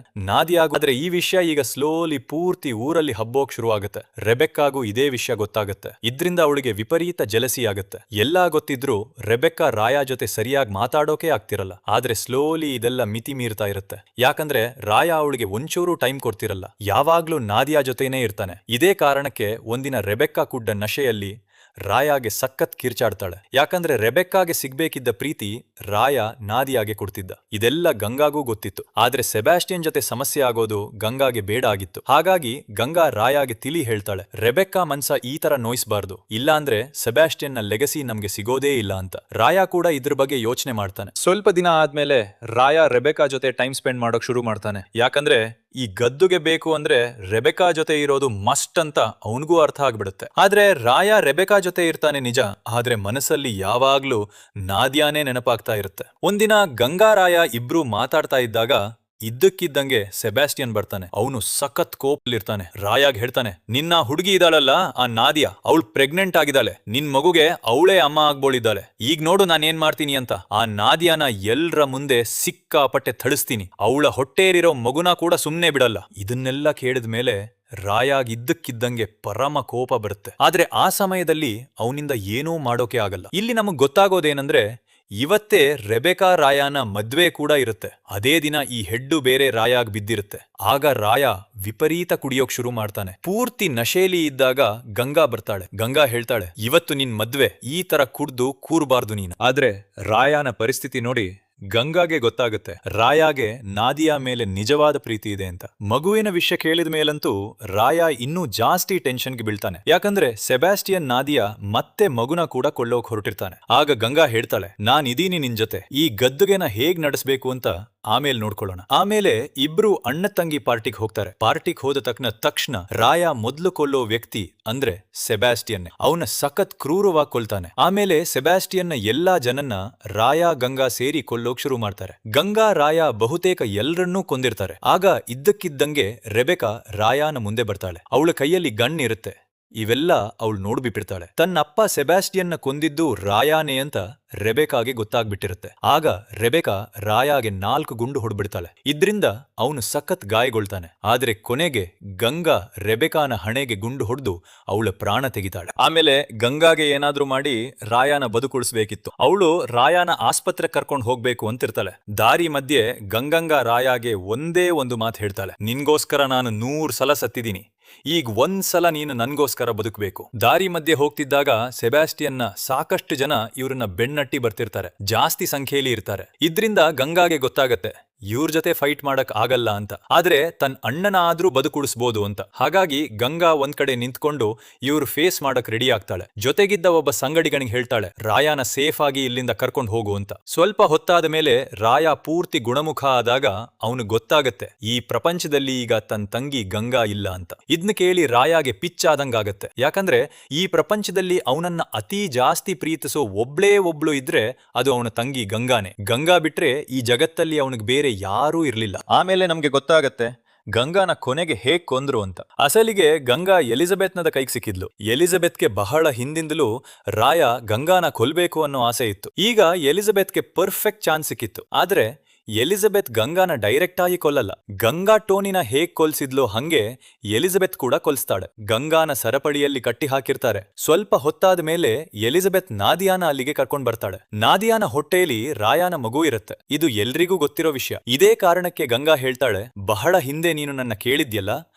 ಆದ್ರೆ ಈ ವಿಷಯ ಈಗ ಸ್ಲೋಲಿ ಪೂರ್ತಿ ಊರಲ್ಲಿ ಹಬ್ಬೋಕ್ ಶುರು ಆಗುತ್ತೆ. ರೆಬೆಕ್ಕಾಗೂ ಇದೇ ವಿಷಯ ಗೊತ್ತಾಗುತ್ತೆ. ಇದ್ರಿಂದ ಅವಳಿಗೆ ವಿಪರೀತ ಜಲಸಿ ಆಗುತ್ತೆ. ಎಲ್ಲಾ ಗೊತ್ತಿದ್ರು ರೆಬೆಕಾ ರಾಯ ಜೊತೆ ಸರಿಯಾಗಿ ಮಾತಾಡೋಕೆ ಆಗ್ತಿರಲ್ಲ. ಆದ್ರೆ ಸ್ಲೋಲಿ ಇದೆಲ್ಲ ಮಿತಿ ಮೀರ್ತಾ ಇರುತ್ತೆ. ಯಾಕಂದ್ರೆ ರಾಯ ಅವಳಿಗೆ ಒಂಚೂರು ಟೈಮ್ ಕೊಡ್ತಿರಲ್ಲ. ಯಾವಾಗ್ಲೂ ನಾದಿಯಾ ಜೊತೆನೇ ಇರ್ತಾನೆ. ಇದೇ ಕಾರಣಕ್ಕೆ ಒಂದಿನ ರೆಬೆಕಾ ಕುಡ್ಡ ನಶೆಯಲ್ಲಿ ರಾಯಾಗೆ ಸಖತ್ ಕಿರ್ಚಾಡ್ತಾಳೆ. ಯಾಕಂದ್ರೆ ರೆಬೆಕ್ಕಾಗೆ ಸಿಗ್ಬೇಕಿದ್ದ ಪ್ರೀತಿ ರಾಯ ನಾದಿಯಾಗೆ ಕೊಡ್ತಿದ್ದ. ಇದೆಲ್ಲ ಗಂಗಾಗೂ ಗೊತ್ತಿತ್ತು. ಆದ್ರೆ ಸೆಬಾಸ್ಟಿಯನ್ ಜೊತೆ ಸಮಸ್ಯೆ ಆಗೋದು ಗಂಗಾಗೆ ಬೇಡ ಆಗಿತ್ತು. ಹಾಗಾಗಿ ಗಂಗಾ ರಾಯಾಗೆ ತಿಳಿ ಹೇಳ್ತಾಳೆ, ರೆಬೆಕ್ಕಾ ಮನ್ಸ ಈ ತರ ನೋಯಿಸಬಾರ್ದು, ಇಲ್ಲಾಂದ್ರೆ ಸೆಬಾಸ್ಟಿಯನ್ ನ ಲೆಗಸಿ ನಮ್ಗೆ ಸಿಗೋದೇ ಇಲ್ಲ ಅಂತ. ರಾಯ ಕೂಡ ಇದ್ರ ಬಗ್ಗೆ ಯೋಚನೆ ಮಾಡ್ತಾನೆ. ಸ್ವಲ್ಪ ದಿನ ಆದ್ಮೇಲೆ ರಾಯ ರೆಬೆಕ್ಕಾ ಜೊತೆ ಟೈಮ್ ಸ್ಪೆಂಡ್ ಮಾಡೋಕ್ ಶುರು ಮಾಡ್ತಾನೆ. ಯಾಕಂದ್ರೆ ಈ ಗದ್ದುಗೆ ಬೇಕು ಅಂದ್ರೆ ರೆಬೆಕ್ಕಾ ಜೊತೆ ಇರೋದು ಮಸ್ಟ್ ಅಂತ ಅವನಿಗೂ ಅರ್ಥ ಆಗ್ಬಿಡುತ್ತೆ. ಆದ್ರೆ ರಾಯ ರೆಬೆಕ್ಕಾ ಜೊತೆ ಇರ್ತಾನೆ ನಿಜ, ಆದ್ರೆ ಮನಸ್ಸಲ್ಲಿ ಯಾವಾಗ್ಲೂ ನಾದಿಯಾನೇ ನೆನಪಾಗ್ತಾ ಇರುತ್ತೆ. ಒಂದಿನ ಗಂಗಾ ರಾಯ ಇಬ್ರು ಮಾತಾಡ್ತಾ ಇದ್ದಾಗ ಇದ್ದಕ್ಕಿದ್ದಂಗೆ ಸೆಬಾಸ್ಟಿಯನ್ ಬರ್ತಾನೆ. ಅವನು ಸಖತ್ ಕೋಪಲ್ಲಿರ್ತಾನೆ. ರಾಯಾಗ್ ಹೇಳ್ತಾನೆ, ನಿನ್ನ ಹುಡುಗಿ ಇದ್ದಾಳಲ್ಲ ಆ ನಾದಿಯಾ, ಅವಳು ಪ್ರೆಗ್ನೆಂಟ್ ಆಗಿದ್ದಾಳೆ, ನಿನ್ ಮಗುಗೆ ಅವಳೇ ಅಮ್ಮ ಆಗ್ಬೋಳಿದ್ದಾಳೆ. ಈಗ ನೋಡು ನಾನೇನ್ ಮಾಡ್ತೀನಿ ಅಂತ. ಆ ನಾದಿಯಾನ ಎಲ್ರ ಮುಂದೆ ಸಿಕ್ಕಾಪಟ್ಟೆ ಥಳಿಸ್ತೀನಿ, ಅವಳ ಹೊಟ್ಟೆಯಲ್ಲಿರೋ ಮಗುನ ಕೂಡ ಸುಮ್ನೆ ಬಿಡಲ್ಲ. ಇದನ್ನೆಲ್ಲ ಕೇಳಿದ ಮೇಲೆ ರಾಯಾಗ್ ಇದ್ದಕ್ಕಿದ್ದಂಗೆ ಪರಮ ಕೋಪ ಬರುತ್ತೆ. ಆದ್ರೆ ಆ ಸಮಯದಲ್ಲಿ ಅವನಿಂದ ಏನೂ ಮಾಡೋಕೆ ಆಗಲ್ಲ. ಇಲ್ಲಿ ನಮಗ್ ಗೊತ್ತಾಗೋದೇನಂದ್ರೆ ಇವತ್ತೇ ರೆಬೆಕ್ಕಾ ರಾಯಾನ ಮದ್ವೆ ಕೂಡ ಇರುತ್ತೆ. ಅದೇ ದಿನ ಈ ಹೆಡ್ಡು ಬೇರೆ ರಾಯಾಗ್ ಬಿದ್ದಿರುತ್ತೆ. ಆಗ ರಾಯ ವಿಪರೀತ ಕುಡಿಯೋಕ್ ಶುರು ಮಾಡ್ತಾನೆ. ಪೂರ್ತಿ ನಶೇಲಿ ಇದ್ದಾಗ ಗಂಗಾ ಬರ್ತಾಳೆ. ಗಂಗಾ ಹೇಳ್ತಾಳೆ, ಇವತ್ತು ನಿನ್ ಮದ್ವೆ, ಈ ತರ ಕುಡ್ದು ಕೂರ್ಬಾರ್ದು ನೀನು. ಆದ್ರೆ ರಾಯಾನ ಪರಿಸ್ಥಿತಿ ನೋಡಿ ಗಂಗಾಗೆ ಗೊತ್ತಾಗುತ್ತೆ ರಾಯಾಗೆ ನಾದಿಯಾ ಮೇಲೆ ನಿಜವಾದ ಪ್ರೀತಿ ಇದೆ ಅಂತ. ಮಗುವಿನ ವಿಷಯ ಕೇಳಿದ ಮೇಲಂತೂ ರಾಯ ಇನ್ನೂ ಜಾಸ್ತಿ ಟೆನ್ಷನ್ಗೆ ಬೀಳ್ತಾನೆ. ಯಾಕಂದ್ರೆ ಸೆಬಾಸ್ಟಿಯನ್ ನಾದಿಯಾ ಮತ್ತೆ ಮಗುನ ಕೂಡ ಕೊಳ್ಳೋಕ್ ಹೊರಟಿರ್ತಾನೆ. ಆಗ ಗಂಗಾ ಹೇಳ್ತಾಳೆ, ನಾನಿದೀನಿ ನಿನ್ ಜೊತೆ, ಈ ಗದ್ದುಗೆನ ಹೇಗ್ ನಡೆಸಬೇಕು ಅಂತ ಆಮೇಲೆ ನೋಡ್ಕೊಳ್ಳೋಣ. ಆಮೇಲೆ ಇಬ್ರು ಅಣ್ಣ ತಂಗಿ ಪಾರ್ಟಿಗೆ ಹೋಗ್ತಾರೆ. ಪಾರ್ಟಿಗೆ ಹೋದ ತಕ್ಷಣ ರಾಯ ಮೊದ್ಲು ಕೊಲ್ಲೋ ವ್ಯಕ್ತಿ ಅಂದ್ರೆ ಸೆಬಾಸ್ಟಿಯನ್. ಅವನ ಸಖತ್ ಕ್ರೂರವಾಗಿ ಕೊಲ್ತಾನೆ. ಆಮೇಲೆ ಸೆಬಾಸ್ಟಿಯನ್ನ ಎಲ್ಲಾ ಜನನ್ನ ರಾಯ ಗಂಗಾ ಸೇರಿ ಕೊಲ್ಲೋಕ್ ಶುರು ಮಾಡ್ತಾರೆ. ಗಂಗಾ ರಾಯ ಬಹುತೇಕ ಎಲ್ಲರನ್ನೂ ಕೊಂದಿರ್ತಾರೆ. ಆಗ ಇದ್ದಕ್ಕಿದ್ದಂಗೆ ರೆಬೆಕ್ಕಾ ರಾಯಾನ ಮುಂದೆ ಬರ್ತಾಳೆ. ಅವಳ ಕೈಯಲ್ಲಿ ಗನ್ ಇರುತ್ತೆ. ಇವೆಲ್ಲ ಅವಳು ನೋಡ್ಬಿಟ್ಟಿರ್ತಾಳೆ. ತನ್ನಪ್ಪ ಸೆಬಾಸ್ಟಿಯನ್ನ ಕೊಂದಿದ್ದು ರಾಯಾನೇ ಅಂತ ರೆಬೆಕ್ಕಾಗೆ ಗೊತ್ತಾಗ್ಬಿಟ್ಟಿರುತ್ತೆ. ಆಗ ರೆಬೆಕ್ಕಾ ರಾಯಾಗೆ 4 ಗುಂಡು ಹೊಡ್ಬಿಡ್ತಾಳೆ. ಇದ್ರಿಂದ ಅವನು ಸಖತ್ ಗಾಯಗೊಳ್ತಾನೆ. ಆದ್ರೆ ಕೊನೆಗೆ ಗಂಗಾ ರೆಬೆಕ್ಕಾನ ಹಣೆಗೆ ಗುಂಡು ಹೊಡೆದು ಅವಳ ಪ್ರಾಣ ತೆಗಿತಾಳೆ. ಆಮೇಲೆ ಗಂಗಾಗೆ ಏನಾದ್ರೂ ಮಾಡಿ ರಾಯಾನ ಬದುಕುಳಿಸ್ಬೇಕಿತ್ತು. ಅವಳು ರಾಯಾನ ಆಸ್ಪತ್ರೆ ಕರ್ಕೊಂಡು ಹೋಗ್ಬೇಕು ಅಂತಿರ್ತಾಳೆ. ದಾರಿ ಮಧ್ಯೆ ಗಂಗಾ ರಾಯಾಗೆ ಒಂದೇ ಒಂದು ಮಾತು ಹೇಳ್ತಾಳೆ, ನಿನ್ಗೋಸ್ಕರ ನಾನು 100 ಸಲ ಸತ್ತಿದ್ದೀನಿ, ಈಗ ಒಂದ್ಸಲ ನೀನು ನನ್ಗೋಸ್ಕರ ಬದುಕಬೇಕು. ದಾರಿ ಮಧ್ಯೆ ಹೋಗ್ತಿದ್ದಾಗ ಸೆಬಾಸ್ಟಿಯನ್ನ ಸಾಕಷ್ಟು ಜನ ಇವ್ರನ್ನ ಬೆನ್ನಟ್ಟಿ ಬರ್ತಿರ್ತಾರೆ. ಜಾಸ್ತಿ ಸಂಖ್ಯೆಯಲ್ಲಿ ಇರ್ತಾರೆ. ಇದ್ರಿಂದ ಗಂಗಾಗೆ ಗೊತ್ತಾಗತ್ತೆ ಇವ್ರ ಜೊತೆ ಫೈಟ್ ಮಾಡಕ್ ಆಗಲ್ಲ ಅಂತ. ಆದ್ರೆ ತನ್ನ ಅಣ್ಣನ ಆದ್ರೂ ಬದುಕುಳಿಸ್ಬೋದು ಅಂತ. ಹಾಗಾಗಿ ಗಂಗಾ ಒಂದ್ ಕಡೆ ನಿಂತ್ಕೊಂಡು ಇವ್ರು ಫೇಸ್ ಮಾಡಕ್ ರೆಡಿ ಆಗ್ತಾಳೆ. ಜೊತೆಗಿದ್ದ ಒಬ್ಬ ಸಂಗಡಿಗನಿಗೆ ಹೇಳ್ತಾಳೆ, ರಾಯಾನ ಸೇಫ್ ಆಗಿ ಇಲ್ಲಿಂದ ಕರ್ಕೊಂಡು ಹೋಗು ಅಂತ. ಸ್ವಲ್ಪ ಹೊತ್ತಾದ ಮೇಲೆ ರಾಯ ಪೂರ್ತಿ ಗುಣಮುಖ ಆದಾಗ ಅವನು ಗೊತ್ತಾಗತ್ತೆ ಈ ಪ್ರಪಂಚದಲ್ಲಿ ಈಗ ತನ್ನ ತಂಗಿ ಗಂಗಾ ಇಲ್ಲ ಅಂತ. ಇದ್ನ ಕೇಳಿ ರಾಯಾಗೆ ಪಿಚ್ಚಾದಂಗಾಗತ್ತೆ. ಯಾಕಂದ್ರೆ ಈ ಪ್ರಪಂಚದಲ್ಲಿ ಅವನನ್ನ ಅತಿ ಜಾಸ್ತಿ ಪ್ರೀತಿಸೋ ಒಬ್ಳೇ ಒಬ್ಳು ಇದ್ರೆ ಅದು ಅವನ ತಂಗಿ ಗಂಗಾನೇ. ಗಂಗಾ ಬಿಟ್ರೆ ಈ ಜಗತ್ತಲ್ಲಿ ಅವನಿಗೆ ಬೇರೆ ಯಾರೂ ಇರ್ಲಿಲ್ಲ. ಆಮೇಲೆ ನಮ್ಗೆ ಗೊತ್ತಾಗತ್ತೆ ಗಂಗಾನ ಕೊನೆಗೆ ಹೇಗ್ ಕೊಂದ್ರು ಅಂತ. ಅಸಲಿಗೆ ಗಂಗಾ ಎಲಿಜಬೆತ್ನದ ಕೈಗೆ ಸಿಕ್ಕಿದ್ಲು. ಎಲಿಜಬೆತ್ಗೆ ಬಹಳ ಹಿಂದಿಂದಲೂ ರಾಯ ಗಂಗಾನ ಕೊಲ್ಬೇಕು ಅನ್ನೋ ಆಸೆ ಇತ್ತು. ಈಗ ಎಲಿಜಬೆತ್ಗೆ ಪರ್ಫೆಕ್ಟ್ ಚಾನ್ಸ್ ಸಿಕ್ಕಿತ್ತು. ಆದ್ರೆ ಎಲಿಜಬೆತ್ ಗಂಗಾನ ಡೈರೆಕ್ಟ್ ಆಗಿ ಕೊಲ್ಲಲ್ಲ. ಗಂಗಾ ಟೋನಿನ ಹೇಗ್ ಕೊಲ್ಸಿದ್ಲೋ ಹಂಗೆ ಎಲಿಜಬೆತ್ ಕೂಡ ಕೊಲ್ಸ್ತಾಳೆ. ಗಂಗಾನ ಸರಪಳಿಯಲ್ಲಿ ಕಟ್ಟಿ ಹಾಕಿರ್ತಾರೆ. ಸ್ವಲ್ಪ ಹೊತ್ತಾದ ಮೇಲೆ ಎಲಿಜಬೆತ್ ನಾದಿಯಾನ ಅಲ್ಲಿಗೆ ಕರ್ಕೊಂಡ್ ಬರ್ತಾಳೆ. ನಾದಿಯಾನ ಹೊಟ್ಟೆಯಲ್ಲಿ ರಾಯಾನ ಮಗು ಇರುತ್ತೆ. ಇದು ಎಲ್ರಿಗೂ ಗೊತ್ತಿರೋ ವಿಷಯ. ಇದೇ ಕಾರಣಕ್ಕೆ ಗಂಗಾ ಹೇಳ್ತಾಳೆ, ಬಹಳ ಹಿಂದೆ ನೀನು ನನ್ನ ಕೇಳಿದ್ಯಲ್ಲ,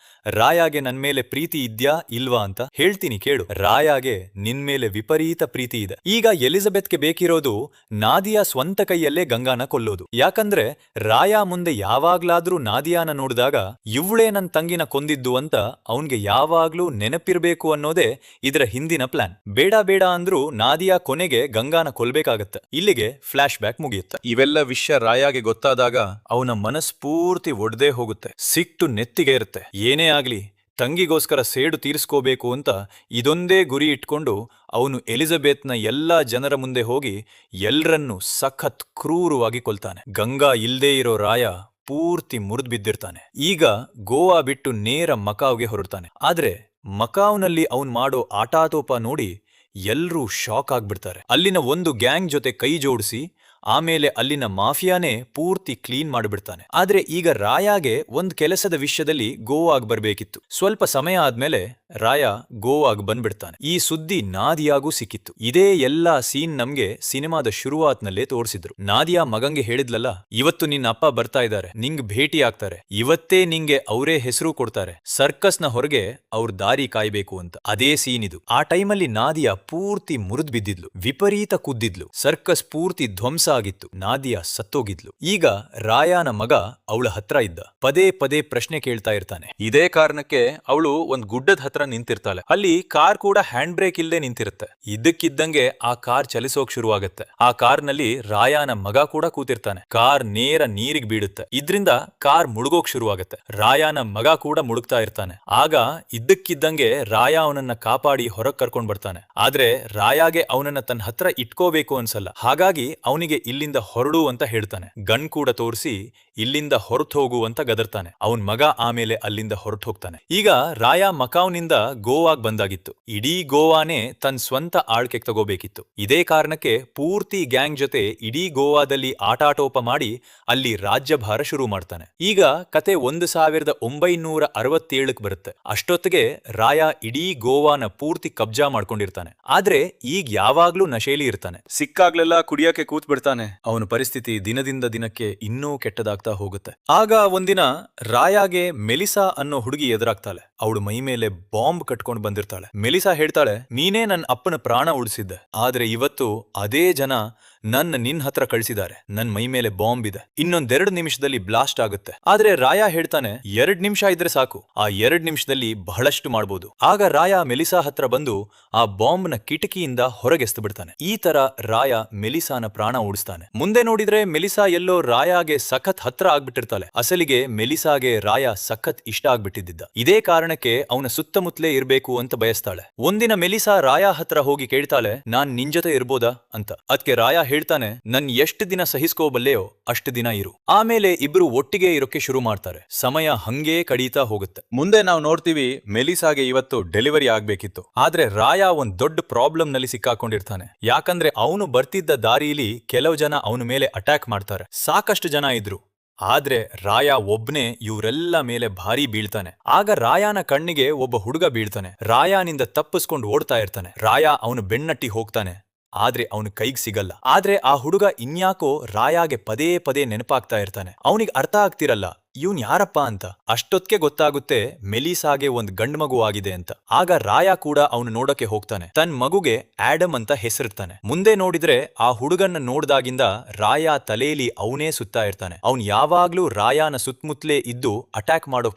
ರಾಯಾಗೆ ನನ್ ಮೇಲೆ ಪ್ರೀತಿ ಇದ್ಯಾ ಇಲ್ವಾ ಅಂತ. ಹೇಳ್ತೀನಿ ಕೇಳು. ರಾಯಾಗೆ ನಿನ್ ಮೇಲೆ ವಿಪರೀತ ಪ್ರೀತಿ ಇದೆ. ಈಗ ಎಲಿಜಬೆತ್ಗೆ ಬೇಕಿರೋದು ನಾದಿಯಾ ಸ್ವಂತ ಕೈಯಲ್ಲೇ ಗಂಗಾನ ಕೊಲ್ಲೋದು. ಯಾಕಂದ್ರೆ ರಾಯ ಮುಂದೆ ಯಾವಾಗ್ಲಾದ್ರೂ ನಾದಿಯಾನ ನೋಡಿದಾಗ ಇವಳೇ ನನ್ ತಂಗಿನ ಕೊಂದಿದ್ದು ಅಂತ ಅವನ್ಗೆ ಯಾವಾಗ್ಲೂ ನೆನಪಿರ್ಬೇಕು ಅನ್ನೋದೇ ಇದರ ಹಿಂದಿನ ಪ್ಲಾನ್. ಬೇಡ ಬೇಡ ಅಂದ್ರೂ ನಾದಿಯಾ ಕೊನೆಗೆ ಗಂಗಾನ ಕೊಲ್ಬೇಕಾಗತ್ತೆ. ಇಲ್ಲಿಗೆ ಫ್ಲಾಶ್ ಬ್ಯಾಕ್ ಮುಗಿಯುತ್ತೆ. ಇವೆಲ್ಲ ವಿಷಯ ರಾಯಾಗೆ ಗೊತ್ತಾದಾಗ ಅವನ ಮನಸ್ಪೂರ್ತಿ ಒಡ್ದೇ ಹೋಗುತ್ತೆ. ಸಿಟ್ಟು ನೆತ್ತಿಗೆ ಇರುತ್ತೆ. ಏನೇ ಆಗ್ಲಿ ತಂಗಿಗೋಸ್ಕರ ಸೇಡು ತೀರಿಸ್ಕೋಬೇಕು ಅಂತ ಇದೊಂದೇ ಗುರಿ ಇಟ್ಕೊಂಡು ಅವನು ಎಲಿಜಬೆತ್ನ ಎಲ್ಲಾ ಜನರ ಮುಂದೆ ಹೋಗಿ ಎಲ್ರನ್ನೂ ಸಖತ್ ಕ್ರೂರವಾಗಿ ಕೊಲ್ತಾನೆ. ಗಂಗಾ ಇಲ್ದೇ ಇರೋ ರಾಯ ಪೂರ್ತಿ ಮುರಿದು ಬಿದ್ದಿರ್ತಾನೆ. ಈಗ ಗೋವಾ ಬಿಟ್ಟು ನೇರ ಮಕಾವ್ಗೆ ಹೊರಡ್ತಾನೆ. ಆದ್ರೆ ಮಕಾವ್ನಲ್ಲಿ ಅವನ್ ಮಾಡೋ ಆಟಾತೋಪ ನೋಡಿ ಎಲ್ರೂ ಶಾಕ್ ಆಗ್ಬಿಡ್ತಾರೆ. ಅಲ್ಲಿನ ಒಂದು ಗ್ಯಾಂಗ್ ಜೊತೆ ಕೈ ಜೋಡಿಸಿ ಆಮೇಲೆ ಅಲ್ಲಿನ ಮಾಫಿಯಾನೇ ಪೂರ್ತಿ ಕ್ಲೀನ್ ಮಾಡಿಬಿಡ್ತಾನೆ. ಆದ್ರೆ ಈಗ ರಾಯಾಗೆ ಒಂದ್ ಕೆಲಸದ ವಿಷಯದಲ್ಲಿ ಗೋವಾಗ್ ಬರ್ಬೇಕಿತ್ತು. ಸ್ವಲ್ಪ ಸಮಯ ಆದ್ಮೇಲೆ ರಾಯ ಗೋವಾಗ್ ಬಂದ್ಬಿಡ್ತಾನೆ. ಈ ಸುದ್ದಿ ನಾದಿಯಾಗೂ ಸಿಕ್ಕಿತ್ತು. ಇದೇ ಎಲ್ಲಾ ಸೀನ್ ನಮ್ಗೆ ಸಿನಿಮಾದ ಶುರುವಾತ್ನಲ್ಲೇ ತೋರಿಸಿದ್ರು. ನಾದಿಯಾ ಮಗಂಗೆ ಹೇಳಿದ್ಲಲ್ಲ, ಇವತ್ತು ನಿನ್ನ ಅಪ್ಪ ಬರ್ತಾ ಇದ್ದಾರೆ, ನಿಂಗ್ ಭೇಟಿ ಆಗ್ತಾರೆ, ಇವತ್ತೇ ನಿಂಗೆ ಅವರೇ ಹೆಸರು ಕೊಡ್ತಾರೆ, ಸರ್ಕಸ್ನ ಹೊರಗೆ ಅವ್ರ ದಾರಿ ಕಾಯ್ಬೇಕು ಅಂತ. ಅದೇ ಸೀನ್ ಇದು. ಆ ಟೈಮಲ್ಲಿ ನಾದಿಯಾ ಪೂರ್ತಿ ಮುರಿದ್ ಬಿದ್ದಿದ್ಲು, ವಿಪರೀತ ಕುದ್ದಿದ್ಲು, ಸರ್ಕಸ್ ಪೂರ್ತಿ ಧ್ವಂಸ ಆಗಿತ್ತು, ನಾದಿಯಾ ಸತ್ತೋಗಿದ್ಲು. ಈಗ ರಾಯನ ಮಗ ಅವಳ ಹತ್ರ ಇದ್ದ, ಪದೇ ಪದೇ ಪ್ರಶ್ನೆ ಕೇಳ್ತಾ ಇರ್ತಾನೆ. ಇದೇ ಕಾರಣಕ್ಕೆ ಅವಳು ಒಂದ್ ಗುಡ್ಡದ ಹತ್ರ ನಿಂತಿರ್ತಾಳೆ. ಅಲ್ಲಿ ಕಾರ್ ಕೂಡ ಹ್ಯಾಂಡ್ ಬ್ರೇಕ್ ಇಲ್ದೆ ನಿಂತಿರುತ್ತೆ. ಇದ್ದಕ್ಕಿದ್ದಂಗೆ ಆ ಕಾರ್ ಚಲಿಸೋಕ್ ಶುರುವಾಗತ್ತೆ. ಆ ಕಾರ್ನಲ್ಲಿ ರಾಯನ ಮಗ ಕೂಡ ಕೂತಿರ್ತಾನೆ. ಕಾರ್ ನೇರ ನೀರಿಗೆ ಬೀಳುತ್ತೆ. ಇದ್ರಿಂದ ಕಾರ್ ಮುಳುಗೋಕ್ ಶುರುವಾಗತ್ತೆ. ರಾಯನ ಮಗ ಕೂಡ ಮುಳುಗ್ತಾ ಇರ್ತಾನೆ. ಆಗ ಇದ್ದಕ್ಕಿದ್ದಂಗೆ ರಾಯ ಅವನನ್ನ ಕಾಪಾಡಿ ಹೊರಗ್ ಕರ್ಕೊಂಡ್ ಬರ್ತಾನೆ. ಆದ್ರೆ ರಾಯಾಗೆ ಅವನನ್ನ ತನ್ನ ಹತ್ರ ಇಟ್ಕೋಬೇಕು ಅನ್ಸಲ್ಲ. ಹಾಗಾಗಿ ಅವನಿಗೆ ಇಲ್ಲಿಂದ ಹೊರಡು ಅಂತ ಹೇಳ್ತಾನೆ. ಗನ್ ಕೂಡ ತೋರಿಸಿ ಇಲ್ಲಿಂದ ಹೊರಟು ಹೋಗು ಅಂತ ಗದರ್ತಾನೆ. ಅವನ್ ಮಗ ಆಮೇಲೆ ಅಲ್ಲಿಂದ ಹೊರಟು ಹೋಗ್ತಾನೆ. ಈಗ ರಾಯ ಮಕಾವ್ನಿಂದ ಗೋವಾಗ್ ಬಂದಾಗಿತ್ತು. ಇಡೀ ಗೋವಾನೇ ತನ್ನ ಸ್ವಂತ ಆಳ್ಕೆಗೆ ತಗೋಬೇಕಿತ್ತು. ಇದೇ ಕಾರಣಕ್ಕೆ ಪೂರ್ತಿ ಗ್ಯಾಂಗ್ ಜೊತೆ ಇಡೀ ಗೋವಾದಲ್ಲಿ ಆಟಾಟೋಪ ಮಾಡಿ ಅಲ್ಲಿ ರಾಜ್ಯಭಾರ ಶುರು ಮಾಡ್ತಾನೆ. ಈಗ ಕತೆ 1967 ಬರುತ್ತೆ. ಅಷ್ಟೊತ್ತಿಗೆ ರಾಯ ಇಡೀ ಗೋವಾನ ಪೂರ್ತಿ ಕಬ್ಜಾ ಮಾಡ್ಕೊಂಡಿರ್ತಾನೆ. ಆದ್ರೆ ಈಗ ಯಾವಾಗ್ಲೂ ನಶೇಲಿ ಇರ್ತಾನೆ. ಸಿಕ್ಕಾಗ್ಲೆಲ್ಲ ಕುಡಿಯಕ್ಕೆ ಕೂತ್ ಬಿಡ್ತಾನೆ. ಅವನ ಪರಿಸ್ಥಿತಿ ದಿನದಿಂದ ದಿನಕ್ಕೆ ಇನ್ನೂ ಕೆಟ್ಟದಾಗ್ತಾ ಹೋಗುತ್ತೆ. ಆಗ ಒಂದಿನ ರಾಯಾಗೆ ಮೆಲಿಸಾ ಅನ್ನೋ ಹುಡುಗಿ ಎದುರಾಗ್ತಾಳೆ. ಅವಳು ಮೈ ಮೇಲೆ ಬಾಂಬ್ ಕಟ್ಕೊಂಡು ಬಂದಿರ್ತಾಳೆ. ಮೆಲಿಸಾ ಹೇಳ್ತಾಳೆ, ನೀನೇ ನನ್ನ ಅಪ್ಪನ ಪ್ರಾಣ ಉಳಿಸಿದ್ದೆ, ಆದ್ರೆ ಇವತ್ತು ಅದೇ ಜನ ನಿನ್ ಹತ್ರ ಕಳಿಸಿದ್ದಾರೆ. ನನ್ ಮೈ ಮೇಲೆ ಬಾಂಬ್ ಇದೆ, ಇನ್ನೊಂದೆರಡು ನಿಮಿಷದಲ್ಲಿ ಬ್ಲಾಸ್ಟ್ ಆಗುತ್ತೆ. ಆದ್ರೆ ರಾಯ ಹೇಳ್ತಾನೆ, 2 ನಿಮಿಷ ಇದ್ರೆ ಸಾಕು, ಆ 2 ನಿಮಿಷದಲ್ಲಿ ಬಹಳಷ್ಟು ಮಾಡ್ಬೋದು. ಆಗ ರಾಯ ಮೆಲಿಸಾ ಹತ್ರ ಬಂದು ಆ ಬಾಂಬ್ ನ ಕಿಟಕಿಯಿಂದ ಹೊರಗೆಸ್ತು ಬಿಡ್ತಾನೆ. ಈ ತರ ರಾಯ ಮೆಲಿಸಾನ ಪ್ರಾಣ ಉಳಿಸ್ತಾನೆ. ಮುಂದೆ ನೋಡಿದ್ರೆ ಮೆಲಿಸಾ ಎಲ್ಲೋ ರಾಯಾಗೆ ಸಖತ್ ಹತ್ರ ಆಗ್ಬಿಟ್ಟಿರ್ತಾಳೆ. ಅಸಲಿಗೆ ಮೆಲಿಸಾಗೆ ರಾಯ ಸಖತ್ ಇಷ್ಟ ಆಗ್ಬಿಟ್ಟಿದ್ದ. ಇದೇ ಕಾರಣಕ್ಕೆ ಅವನ ಸುತ್ತಮುತ್ತಲೇ ಇರ್ಬೇಕು ಅಂತ ಬಯಸ್ತಾಳೆ. ಒಂದಿನ ಮೆಲಿಸಾ ರಾಯ ಹತ್ರ ಹೋಗಿ ಕೇಳ್ತಾಳೆ, ನಾನ್ ನಿನ್ ಜೊತೆ ಇರ್ಬೋದಾ ಅಂತ. ಅದಕ್ಕೆ ರಾಯ ಹೇಳ್ತಾನೆ, ನನ್ ಎಷ್ಟು ದಿನ ಸಹಿಸ್ಕೋಬಲ್ಲೆಯೋ ಅಷ್ಟು ದಿನ ಇರು. ಆಮೇಲೆ ಇಬ್ರು ಒಟ್ಟಿಗೆ ಇರೋಕೆ ಶುರು ಮಾಡ್ತಾರೆ. ಸಮಯ ಹಂಗೇ ಕಡೀತಾ ಹೋಗುತ್ತೆ. ಮುಂದೆ ನಾವು ನೋಡ್ತೀವಿ, ಮೆಲಿಸಾಗೆ ಇವತ್ತು ಡೆಲಿವರಿ ಆಗ್ಬೇಕಿತ್ತು. ಆದ್ರೆ ರಾಯ ಒಂದ್ ದೊಡ್ಡ ಪ್ರಾಬ್ಲಮ್ ನಲ್ಲಿ ಸಿಕ್ಕಾಕೊಂಡಿರ್ತಾನೆ. ಯಾಕಂದ್ರೆ ಅವನು ಬರ್ತಿದ್ದ ದಾರಿಯಲ್ಲಿ ಕೆಲವು ಜನ ಅವನ ಮೇಲೆ ಅಟ್ಯಾಕ್ ಮಾಡ್ತಾರೆ. ಸಾಕಷ್ಟು ಜನ ಇದ್ರು. ಆದ್ರೆ ರಾಯ ಒಬ್ನೇ ಇವರೆಲ್ಲ ಮೇಲೆ ಭಾರಿ ಬೀಳ್ತಾನೆ. ಆಗ ರಾಯನ ಕಣ್ಣಿಗೆ ಒಬ್ಬ ಹುಡುಗ ಬೀಳ್ತಾನೆ. ರಾಯನಿಂದ ತಪ್ಪಿಸ್ಕೊಂಡು ಓಡ್ತಾ ಇರ್ತಾನೆ. ರಾಯ ಅವನು ಬೆನ್ನಟ್ಟಿ ಹೋಗ್ತಾನೆ. ಆದ್ರೆ ಅವನು ಕೈಗೆ ಸಿಗಲ್ಲ. ಆದ್ರೆ ಆ ಹುಡುಗ ಇನ್ಯಾಕೋ ರಾಯಾಗೆ ಪದೇ ಪದೇ ನೆನಪಾಗ್ತಾ ಇರ್ತಾನೆ. ಅವನಿಗೆ ಅರ್ಥ ಆಗ್ತಿರಲ್ಲ, ಇವನ್ ಯಾರಪ್ಪ ಅಂತ. ಅಷ್ಟೊತ್ತಿಗೆ ಗೊತ್ತಾಗುತ್ತೆ ಮೆಲಿಸಾಗೆ ಒಂದ್ ಗಂಡು ಮಗು ಆಗಿದೆ ಅಂತ. ಆಗ ರಾಯ ಕೂಡ ಅವನು ನೋಡಕ್ಕೆ ಹೋಗ್ತಾನೆ. ತನ್ ಮಗುಗೆ ಆಡಮ್ ಅಂತ ಹೆಸರಿಡ್ತಾನೆ. ಮುಂದೆ ನೋಡಿದ್ರೆ ಆ ಹುಡುಗನ್ನ ನೋಡ್ದಾಗಿಂದ ರಾಯ ತಲೆಯಲ್ಲಿ ಅವನೇ ಸುತ್ತಾ ಇರ್ತಾನೆ. ಅವನ್ ಯಾವಾಗ್ಲೂ ರಾಯನ ಸುತ್ತಮುತ್ತಲೇ ಇದ್ದು ಅಟ್ಯಾಕ್ ಮಾಡೋ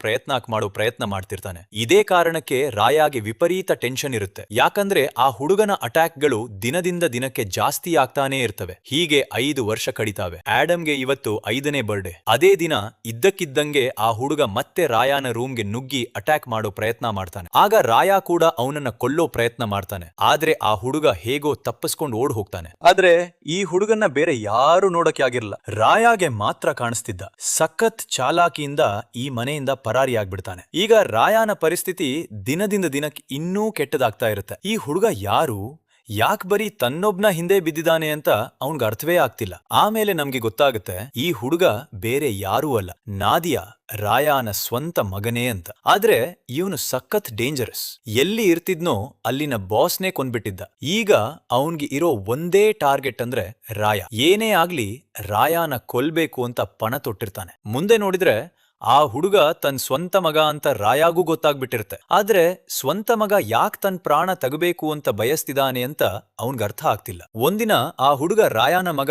ಪ್ರಯತ್ನ ಮಾಡ್ತಿರ್ತಾನೆ. ಇದೇ ಕಾರಣಕ್ಕೆ ರಾಯಾಗೆ ವಿಪರೀತ ಟೆನ್ಷನ್ ಇರುತ್ತೆ. ಯಾಕಂದ್ರೆ ಆ ಹುಡುಗನ ಅಟ್ಯಾಕ್ಗಳು ದಿನದಿಂದ ದಿನಕ್ಕೆ ಜಾಸ್ತಿ ಆಗ್ತಾನೇ ಇರ್ತವೆ. ಹೀಗೆ 5 ವರ್ಷ ಕಡಿತಾವೆ. ಆಡಮ್ಗೆ ಇವತ್ತು 5ನೇ ಬರ್ಡೇ. ಅದೇ ದಿನ ಇದ್ದಕ್ಕಿದ್ದಂಗೆ ಆ ಹುಡುಗ ಮತ್ತೆ ರಾಯನ ರೂಮ್ಗೆ ನುಗ್ಗಿ ಅಟ್ಯಾಕ್ ಮಾಡೋ ಪ್ರಯತ್ನ ಮಾಡ್ತಾನೆ. ಆಗ ರಾಯ ಕೂಡ ಅವನನ್ನ ಕೊಲ್ಲೋ ಪ್ರಯತ್ನ ಮಾಡ್ತಾನೆ. ಆದ್ರೆ ಆ ಹುಡುಗ ಹೇಗೋ ತಪ್ಪಿಸ್ಕೊಂಡು ಓಡ್ ಹೋಗ್ತಾನೆ. ಆದ್ರೆ ಈ ಹುಡುಗನ್ನ ಬೇರೆ ಯಾರು ನೋಡಕ್ಕೆ ಆಗಿರಲ್ಲ. ರಾಯಾಗೆ ಮಾತ್ರ ಕಾಣಿಸ್ತಿದ್ದ. ಸಖತ್ ಚಾಲಾಕಿಯಿಂದ ಈ ಮನೆಯಿಂದ ಪರಾರಿಯಾಗ್ಬಿಡ್ತಾನೆ. ಈಗ ರಾಯನ ಪರಿಸ್ಥಿತಿ ದಿನದಿಂದ ದಿನಕ್ಕೆ ಇನ್ನೂ ಕೆಟ್ಟದಾಗ್ತಾ ಇರುತ್ತೆ. ಈ ಹುಡುಗ ಯಾರು, ಯಾಕ್ ಬರೀ ತನ್ನೊಬ್ನ ಹಿಂದೆ ಬಿದ್ದಿದ್ದಾನೆ ಅಂತ ಅವನ್ಗೆ ಅರ್ಥವೇ ಆಗ್ತಿಲ್ಲ. ಆಮೇಲೆ ನಮ್ಗೆ ಗೊತ್ತಾಗುತ್ತೆ, ಈ ಹುಡುಗ ಬೇರೆ ಯಾರೂ ಅಲ್ಲ, ನಾದಿಯಾ, ರಾಯನ ಸ್ವಂತ ಮಗನೇ ಅಂತ. ಆದ್ರೆ ಇವನು ಸಖತ್ ಡೇಂಜರಸ್. ಎಲ್ಲಿ ಇರ್ತಿದ್ನೋ ಅಲ್ಲಿನ ಬಾಸ್ನೇ ಕೊಂದ್ಬಿಟ್ಟಿದ್ದ. ಈಗ ಅವನ್ಗೆ ಇರೋ ಒಂದೇ ಟಾರ್ಗೆಟ್ ಅಂದ್ರೆ ರಾಯ. ಏನೇ ಆಗ್ಲಿ ರಾಯನ ಕೊಲ್ಬೇಕು ಅಂತ ಪಣ ತೊಟ್ಟಿರ್ತಾನೆ. ಮುಂದೆ ನೋಡಿದ್ರೆ ಆ ಹುಡುಗ ತನ್ನ ಸ್ವಂತ ಮಗ ಅಂತ ರಾಯಾಗೂ ಗೊತ್ತಾಗ್ಬಿಟ್ಟಿರುತ್ತೆ. ಆದ್ರೆ ಸ್ವಂತ ಮಗ ಯಾಕೆ ತನ್ನ ಪ್ರಾಣ ತಗಬೇಕು ಅಂತ ಬಯಸ್ತಿದ್ದಾನೆ ಅಂತ ಅವನ್ಗೆ ಅರ್ಥ ಆಗ್ತಿಲ್ಲ. ಒಂದಿನ ಆ ಹುಡುಗ ರಾಯನ ಮಗ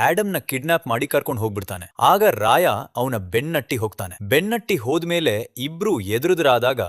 ಆಡಮ್ನ ಕಿಡ್ನಾಪ್ ಮಾಡಿ ಕರ್ಕೊಂಡು ಹೋಗ್ಬಿಡ್ತಾನೆ. ಆಗ ರಾಯ ಅವನ ಬೆನ್ನಟ್ಟಿ ಹೋಗ್ತಾನೆ. ಬೆನ್ನಟ್ಟಿ ಹೋದ್ಮೇಲೆ ಇಬ್ರು ಎದುರುದ್ರಾದಾಗ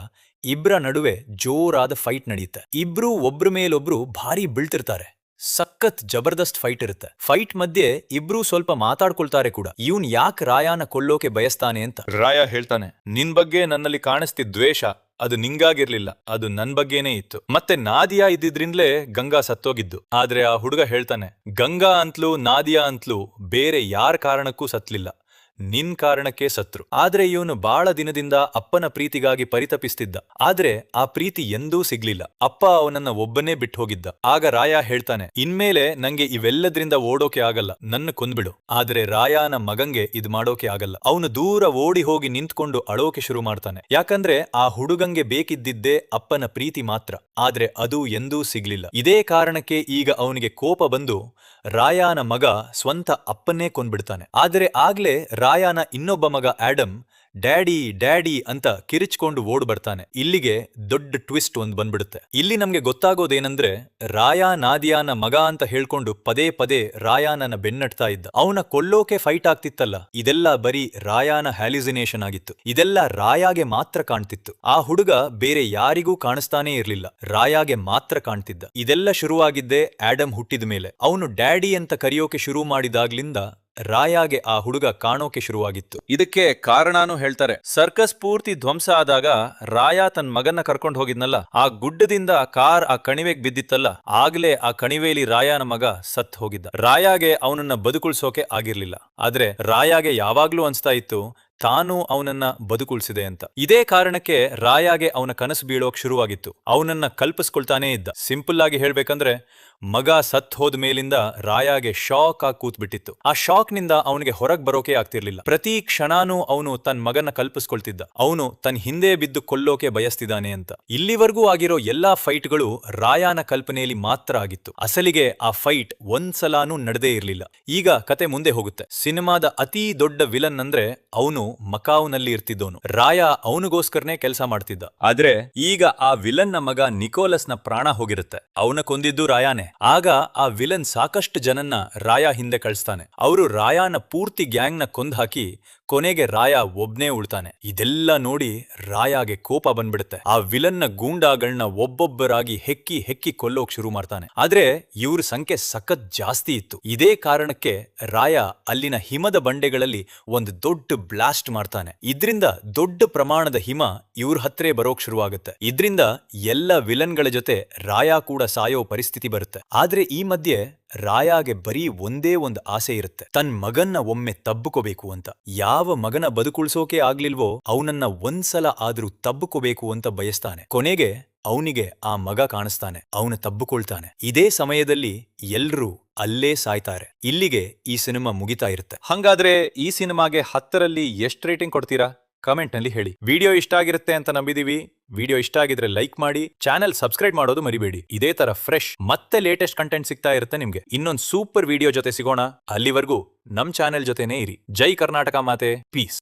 ಇಬ್ರ ನಡುವೆ ಜೋರಾದ ಫೈಟ್ ನಡೆಯುತ್ತೆ. ಇಬ್ರು ಒಬ್ರ ಮೇಲೊಬ್ರು ಭಾರಿ ಬೀಳ್ತಿರ್ತಾರೆ. ಸಖತ್ ಜಬರ್ದಸ್ತ್ ಫೈಟ್ ಇರುತ್ತೆ. ಫೈಟ್ ಮಧ್ಯೆ ಇಬ್ರು ಸ್ವಲ್ಪ ಮಾತಾಡ್ಕೊಳ್ತಾರೆ ಕೂಡ. ಇವನ್ ಯಾಕೆ ರಾಯನ ಕೊಲ್ಲೋಕೆ ಬಯಸ್ತಾನೆ ಅಂತ. ರಾಯ ಹೇಳ್ತಾನೆ, ನಿನ್ ಬಗ್ಗೆ ನನ್ನಲ್ಲಿ ಕಾಣಿಸ್ತಿದ್ದ ದ್ವೇಷ ಅದು ನಿಂಗಾಗಿರ್ಲಿಲ್ಲ, ಅದು ನನ್ ಬಗ್ಗೆನೇ ಇತ್ತು. ಮತ್ತೆ ನಾದಿಯಾ ಇದ್ದಿದ್ರಿಂದಲೇ ಗಂಗಾ ಸತ್ತೋಗಿದ್ದು. ಆದ್ರೆ ಆ ಹುಡುಗ ಹೇಳ್ತಾನೆ, ಗಂಗಾ ಅಂತ್ಲೂ ನಾದಿಯಾ ಅಂತ್ಲೂ ಬೇರೆ ಯಾರ ಕಾರಣಕ್ಕೂ ಸತ್ಲಿಲ್ಲ. ನಿನ್ ಕಾರಣಕ್ಕೆ ಸತ್ರು. ಆದ್ರೆ ಇವನು ಬಾಳ ದಿನದಿಂದ ಅಪ್ಪನ ಪ್ರೀತಿಗಾಗಿ ಪರಿತಪಿಸ್ತಿದ್ದ. ಆದ್ರೆ ಆ ಪ್ರೀತಿ ಎಂದೂ ಸಿಗ್ಲಿಲ್ಲ. ಅಪ್ಪ ಅವನನ್ನ ಒಬ್ಬನೇ ಬಿಟ್ಟು ಹೋಗಿದ್ದ. ಆಗ ರಾಯ ಹೇಳ್ತಾನೆ, ಇನ್ಮೇಲೆ ನಂಗೆ ಇವೆಲ್ಲದ್ರಿಂದ ಓಡೋಕೆ ಆಗಲ್ಲ, ನನ್ನ ಕೊಂದ್ಬಿಡು. ಆದ್ರೆ ರಾಯನ ಮಗಂಗೆ ಇದ್ ಮಾಡೋಕೆ ಆಗಲ್ಲ. ಅವನು ದೂರ ಓಡಿ ಹೋಗಿ ನಿಂತ್ಕೊಂಡು ಅಳೋಕೆ ಶುರು ಮಾಡ್ತಾನೆ. ಯಾಕಂದ್ರೆ ಆ ಹುಡುಗಂಗೆ ಬೇಕಿದ್ದಿದ್ದೇ ಅಪ್ಪನ ಪ್ರೀತಿ ಮಾತ್ರ. ಆದ್ರೆ ಅದು ಎಂದೂ ಸಿಗ್ಲಿಲ್ಲ. ಇದೇ ಕಾರಣಕ್ಕೆ ಈಗ ಅವನಿಗೆ ಕೋಪ ಬಂದು ರಾಯನ ಮಗ ಸ್ವಂತ ಅಪ್ಪನ್ನೇ ಕೊಂದ್ಬಿಡ್ತಾನೆ. ಆದರೆ ಆಗ್ಲೇ ರಾಯನ ಇನ್ನೊಬ್ಬ ಮಗ ಆಡಮ್ ಡ್ಯಾಡಿ ಡ್ಯಾಡಿ ಅಂತ ಕಿರಿಚ್ಕೊಂಡು ಓಡ್ ಬರ್ತಾನೆ. ಇಲ್ಲಿಗೆ ದೊಡ್ಡ ಟ್ವಿಸ್ಟ್ ಒಂದ್ ಬಂದ್ಬಿಡುತ್ತೆ. ಇಲ್ಲಿ ನಮ್ಗೆ ಗೊತ್ತಾಗೋದೇನಂದ್ರೆ ರಾಯ ನಾದಿಯಾನ ಮಗ ಅಂತ ಹೇಳ್ಕೊಂಡು ಪದೇ ಪದೇ ರಾಯಾನನ ಬೆನ್ನಟ್ತಾ ಇದ್ದ. ಅವನ ಕೊಲ್ಲೋಕೆ ಫೈಟ್ ಆಗ್ತಿತ್ತಲ್ಲ, ಇದೆಲ್ಲ ಬರೀ ರಾಯಾನ ಹ್ಯಾಲ್ಯುಸಿನೇಷನ್ ಆಗಿತ್ತು. ಇದೆಲ್ಲ ರಾಯಾಗೆ ಮಾತ್ರ ಕಾಣ್ತಿತ್ತು. ಆ ಹುಡುಗ ಬೇರೆ ಯಾರಿಗೂ ಕಾಣಿಸ್ತಾನೇ ಇರ್ಲಿಲ್ಲ, ರಾಯಾಗೆ ಮಾತ್ರ ಕಾಣ್ತಿದ್ದ. ಇದೆಲ್ಲ ಶುರುವಾಗಿದ್ದೇ ಆಡಮ್ ಹುಟ್ಟಿದ ಮೇಲೆ. ಅವನು ಡ್ಯಾಡಿ ಅಂತ ಕರೆಯೋಕೆ ಶುರು ಮಾಡಿದಾಗ್ಲಿಂದ ರಾಯಾಗೆ ಆ ಹುಡುಗ ಕಾಣೋಕೆ ಶುರುವಾಗಿತ್ತು. ಇದಕ್ಕೆ ಕಾರಣನೂ ಹೇಳ್ತಾರೆ. ಸರ್ಕಸ್ ಪೂರ್ತಿ ಧ್ವಂಸ ಆದಾಗ ರಾಯ ತನ್ನ ಮಗನ್ನ ಕರ್ಕೊಂಡು ಹೋಗಿದ್ನಲ್ಲ, ಆ ಗುಡ್ಡದಿಂದ ಕಾರ್ ಆ ಕಣಿವೆಗೆ ಬಿದ್ದಿತ್ತಲ್ಲ, ಆಗ್ಲೇ ಆ ಕಣಿವೆಯಲ್ಲಿ ರಾಯನ ಮಗ ಸತ್ ಹೋಗಿದ್ದ. ರಾಯಾಗೆ ಅವನನ್ನ ಬದುಕುಳ್ಸೋಕೆ ಆಗಿರ್ಲಿಲ್ಲ. ಆದ್ರೆ ರಾಯಾಗೆ ಯಾವಾಗ್ಲೂ ಅನ್ಸ್ತಾ ಇತ್ತು ತಾನು ಅವನನ್ನ ಬದುಕುಳಿಸಿದೆ ಅಂತ. ಇದೇ ಕಾರಣಕ್ಕೆ ರಾಯಾಗೆ ಅವನ ಕನಸು ಬೀಳೋಕ್ ಶುರುವಾಗಿತ್ತು. ಅವನನ್ನ ಕಲ್ಪಿಸ್ಕೊಳ್ತಾನೇ ಇದ್ದ. ಸಿಂಪಲ್ ಆಗಿ ಹೇಳ್ಬೇಕಂದ್ರೆ ಮಗ ಸತ್ ಹೋದ ಮೇಲಿಂದ ರಾಯಾಗೆ ಶಾಕ್ ಆಗಿ ಕೂತ್ಬಿಟ್ಟಿತ್ತು. ಆ ಶಾಕ್ ನಿಂದ ಅವನಿಗೆ ಹೊರಗ್ ಬರೋಕೆ ಆಗ್ತಿರ್ಲಿಲ್ಲ. ಪ್ರತಿ ಕ್ಷಣಾನೂ ಅವನು ತನ್ನ ಮಗನ ಕಲ್ಪಿಸ್ಕೊಳ್ತಿದ್ದ. ಅವನು ತನ್ನ ಹಿಂದೆ ಬಿದ್ದು ಕೊಲ್ಲೋಕೆ ಬಯಸ್ತಿದ್ದಾನೆ ಅಂತ. ಇಲ್ಲಿವರೆಗೂ ಆಗಿರೋ ಎಲ್ಲಾ ಫೈಟ್ಗಳು ರಾಯಾನ ಕಲ್ಪನೆಯಲ್ಲಿ ಮಾತ್ರ ಆಗಿತ್ತು. ಅಸಲಿಗೆ ಆ ಫೈಟ್ ಒಂದ್ಸಲಾನೂ ನಡೆದೇ ಇರ್ಲಿಲ್ಲ. ಈಗ ಕತೆ ಮುಂದೆ ಹೋಗುತ್ತೆ. ಸಿನಿಮಾದ ಅತಿ ದೊಡ್ಡ ವಿಲನ್ ಅಂದ್ರೆ ಅವನು ಮಕಾವ್ನಲ್ಲಿ ಇರ್ತಿದ್ದವನು. ರಾಯ ಅವನಿಗೋಸ್ಕರನೇ ಕೆಲಸ ಮಾಡ್ತಿದ್ದ. ಆದ್ರೆ ಈಗ ಆ ವಿಲನ್ ನ ಮಗ ನಿಕೋಲಸ್ ನ ಪ್ರಾಣ ಹೋಗಿರುತ್ತೆ. ಅವನ ಕೊಂದಿದ್ದು ರಾಯಾನೆ. ಆಗ ಆ ವಿಲನ್ ಸಾಕಷ್ಟು ಜನನ್ನ ರಾಯ ಹಿಂದೆ ಕಳಿಸ್ತಾನೆ. ಅವರು ರಾಯಾನ ಪೂರ್ತಿ ಗ್ಯಾಂಗ್ ನ ಕೊಂದ್ ಹಾಕಿ ಕೊನೆಗೆ ರಾಯ ಒಬ್ನೇ ಉಳ್ತಾನೆ. ಇದೆಲ್ಲ ನೋಡಿ ರಾಯಾಗೆ ಕೋಪ ಬಂದ್ಬಿಡುತ್ತೆ. ಆ ವಿಲನ್ ನ ಗೂಂಡಾಗಳನ್ನ ಒಬ್ಬೊಬ್ಬರಾಗಿ ಹೆಕ್ಕಿ ಹೆಕ್ಕಿ ಕೊಲ್ಲೋಕ್ ಶುರು ಮಾಡ್ತಾನೆ. ಆದ್ರೆ ಇವ್ರ ಸಂಖ್ಯೆ ಸಖತ್ ಜಾಸ್ತಿ ಇತ್ತು. ಇದೇ ಕಾರಣಕ್ಕೆ ರಾಯ ಅಲ್ಲಿನ ಹಿಮದ ಬಂಡೆಗಳಲ್ಲಿ ಒಂದು ದೊಡ್ಡ ಬ್ಲಾಸ್ಟ್ ಮಾಡ್ತಾನೆ. ಇದ್ರಿಂದ ದೊಡ್ಡ ಪ್ರಮಾಣದ ಹಿಮ ಇವ್ರ ಹತ್ರ ಬರೋಕ್ ಶುರುವಾಗುತ್ತೆ. ಇದ್ರಿಂದ ಎಲ್ಲ ವಿಲನ್ಗಳ ಜೊತೆ ರಾಯ ಕೂಡ ಸಾಯೋ ಪರಿಸ್ಥಿತಿ ಬರುತ್ತೆ. ಆದ್ರೆ ಈ ಮಧ್ಯೆ ರಾಯಾಗೆ ಬರೀ ಒಂದೇ ಒಂದು ಆಸೆ ಇರುತ್ತೆ, ತನ್ ಮಗನ್ನ ಒಮ್ಮೆ ತಬ್ಬುಕೋಬೇಕು ಅಂತ. ಯಾವ ಮಗನ ಬದುಕುಳ್ಸೋಕೆ ಆಗ್ಲಿಲ್ವೋ ಅವನನ್ನ ಒಂದ್ಸಲ ಆದ್ರೂ ತಬ್ಬುಕೋಬೇಕು ಅಂತ ಬಯಸ್ತಾನೆ. ಕೊನೆಗೆ ಅವನಿಗೆ ಆ ಮಗ ಕಾಣಿಸ್ತಾನೆ. ಅವನು ತಬ್ಬುಕೊಳ್ತಾನೆ. ಇದೇ ಸಮಯದಲ್ಲಿ ಎಲ್ರೂ ಅಲ್ಲೇ ಸಾಯ್ತಾರೆ. ಇಲ್ಲಿಗೆ ಈ ಸಿನಿಮಾ ಮುಗಿತಾ ಇರುತ್ತೆ. ಹಂಗಾದ್ರೆ ಈ ಸಿನಿಮಾಗೆ 10ರಲ್ಲಿ ಎಷ್ಟು ರೇಟಿಂಗ್ ಕೊಡ್ತೀರಾ? ಕಮೆಂಟ್ ನಲ್ಲಿ ಹೇಳಿ. ವಿಡಿಯೋ ಇಷ್ಟ ಆಗಿರುತ್ತೆ ಅಂತ ನಂಬಿದೀವಿ. ವಿಡಿಯೋ ಇಷ್ಟ ಆಗಿದ್ರೆ ಲೈಕ್ ಮಾಡಿ, ಚಾನೆಲ್ ಸಬ್ಸ್ಕ್ರೈಬ್ ಮಾಡೋದು ಮರಿಬೇಡಿ. ಇದೇ ತರ ಫ್ರೆಶ್ ಮತ್ತೆ ಲೇಟೆಸ್ಟ್ ಕಂಟೆಂಟ್ ಸಿಗ್ತಾ ಇರುತ್ತೆ ನಿಮ್ಗೆ. ಇನ್ನೊಂದು ಸೂಪರ್ ವಿಡಿಯೋ ಜೊತೆ ಸಿಗೋಣ. ಅಲ್ಲಿವರೆಗೂ ನಮ್ ಚಾನೆಲ್ ಜೊತೆನೇ ಇರಿ. ಜೈ ಕರ್ನಾಟಕ ಮಾತೆ. ಪೀಸ್.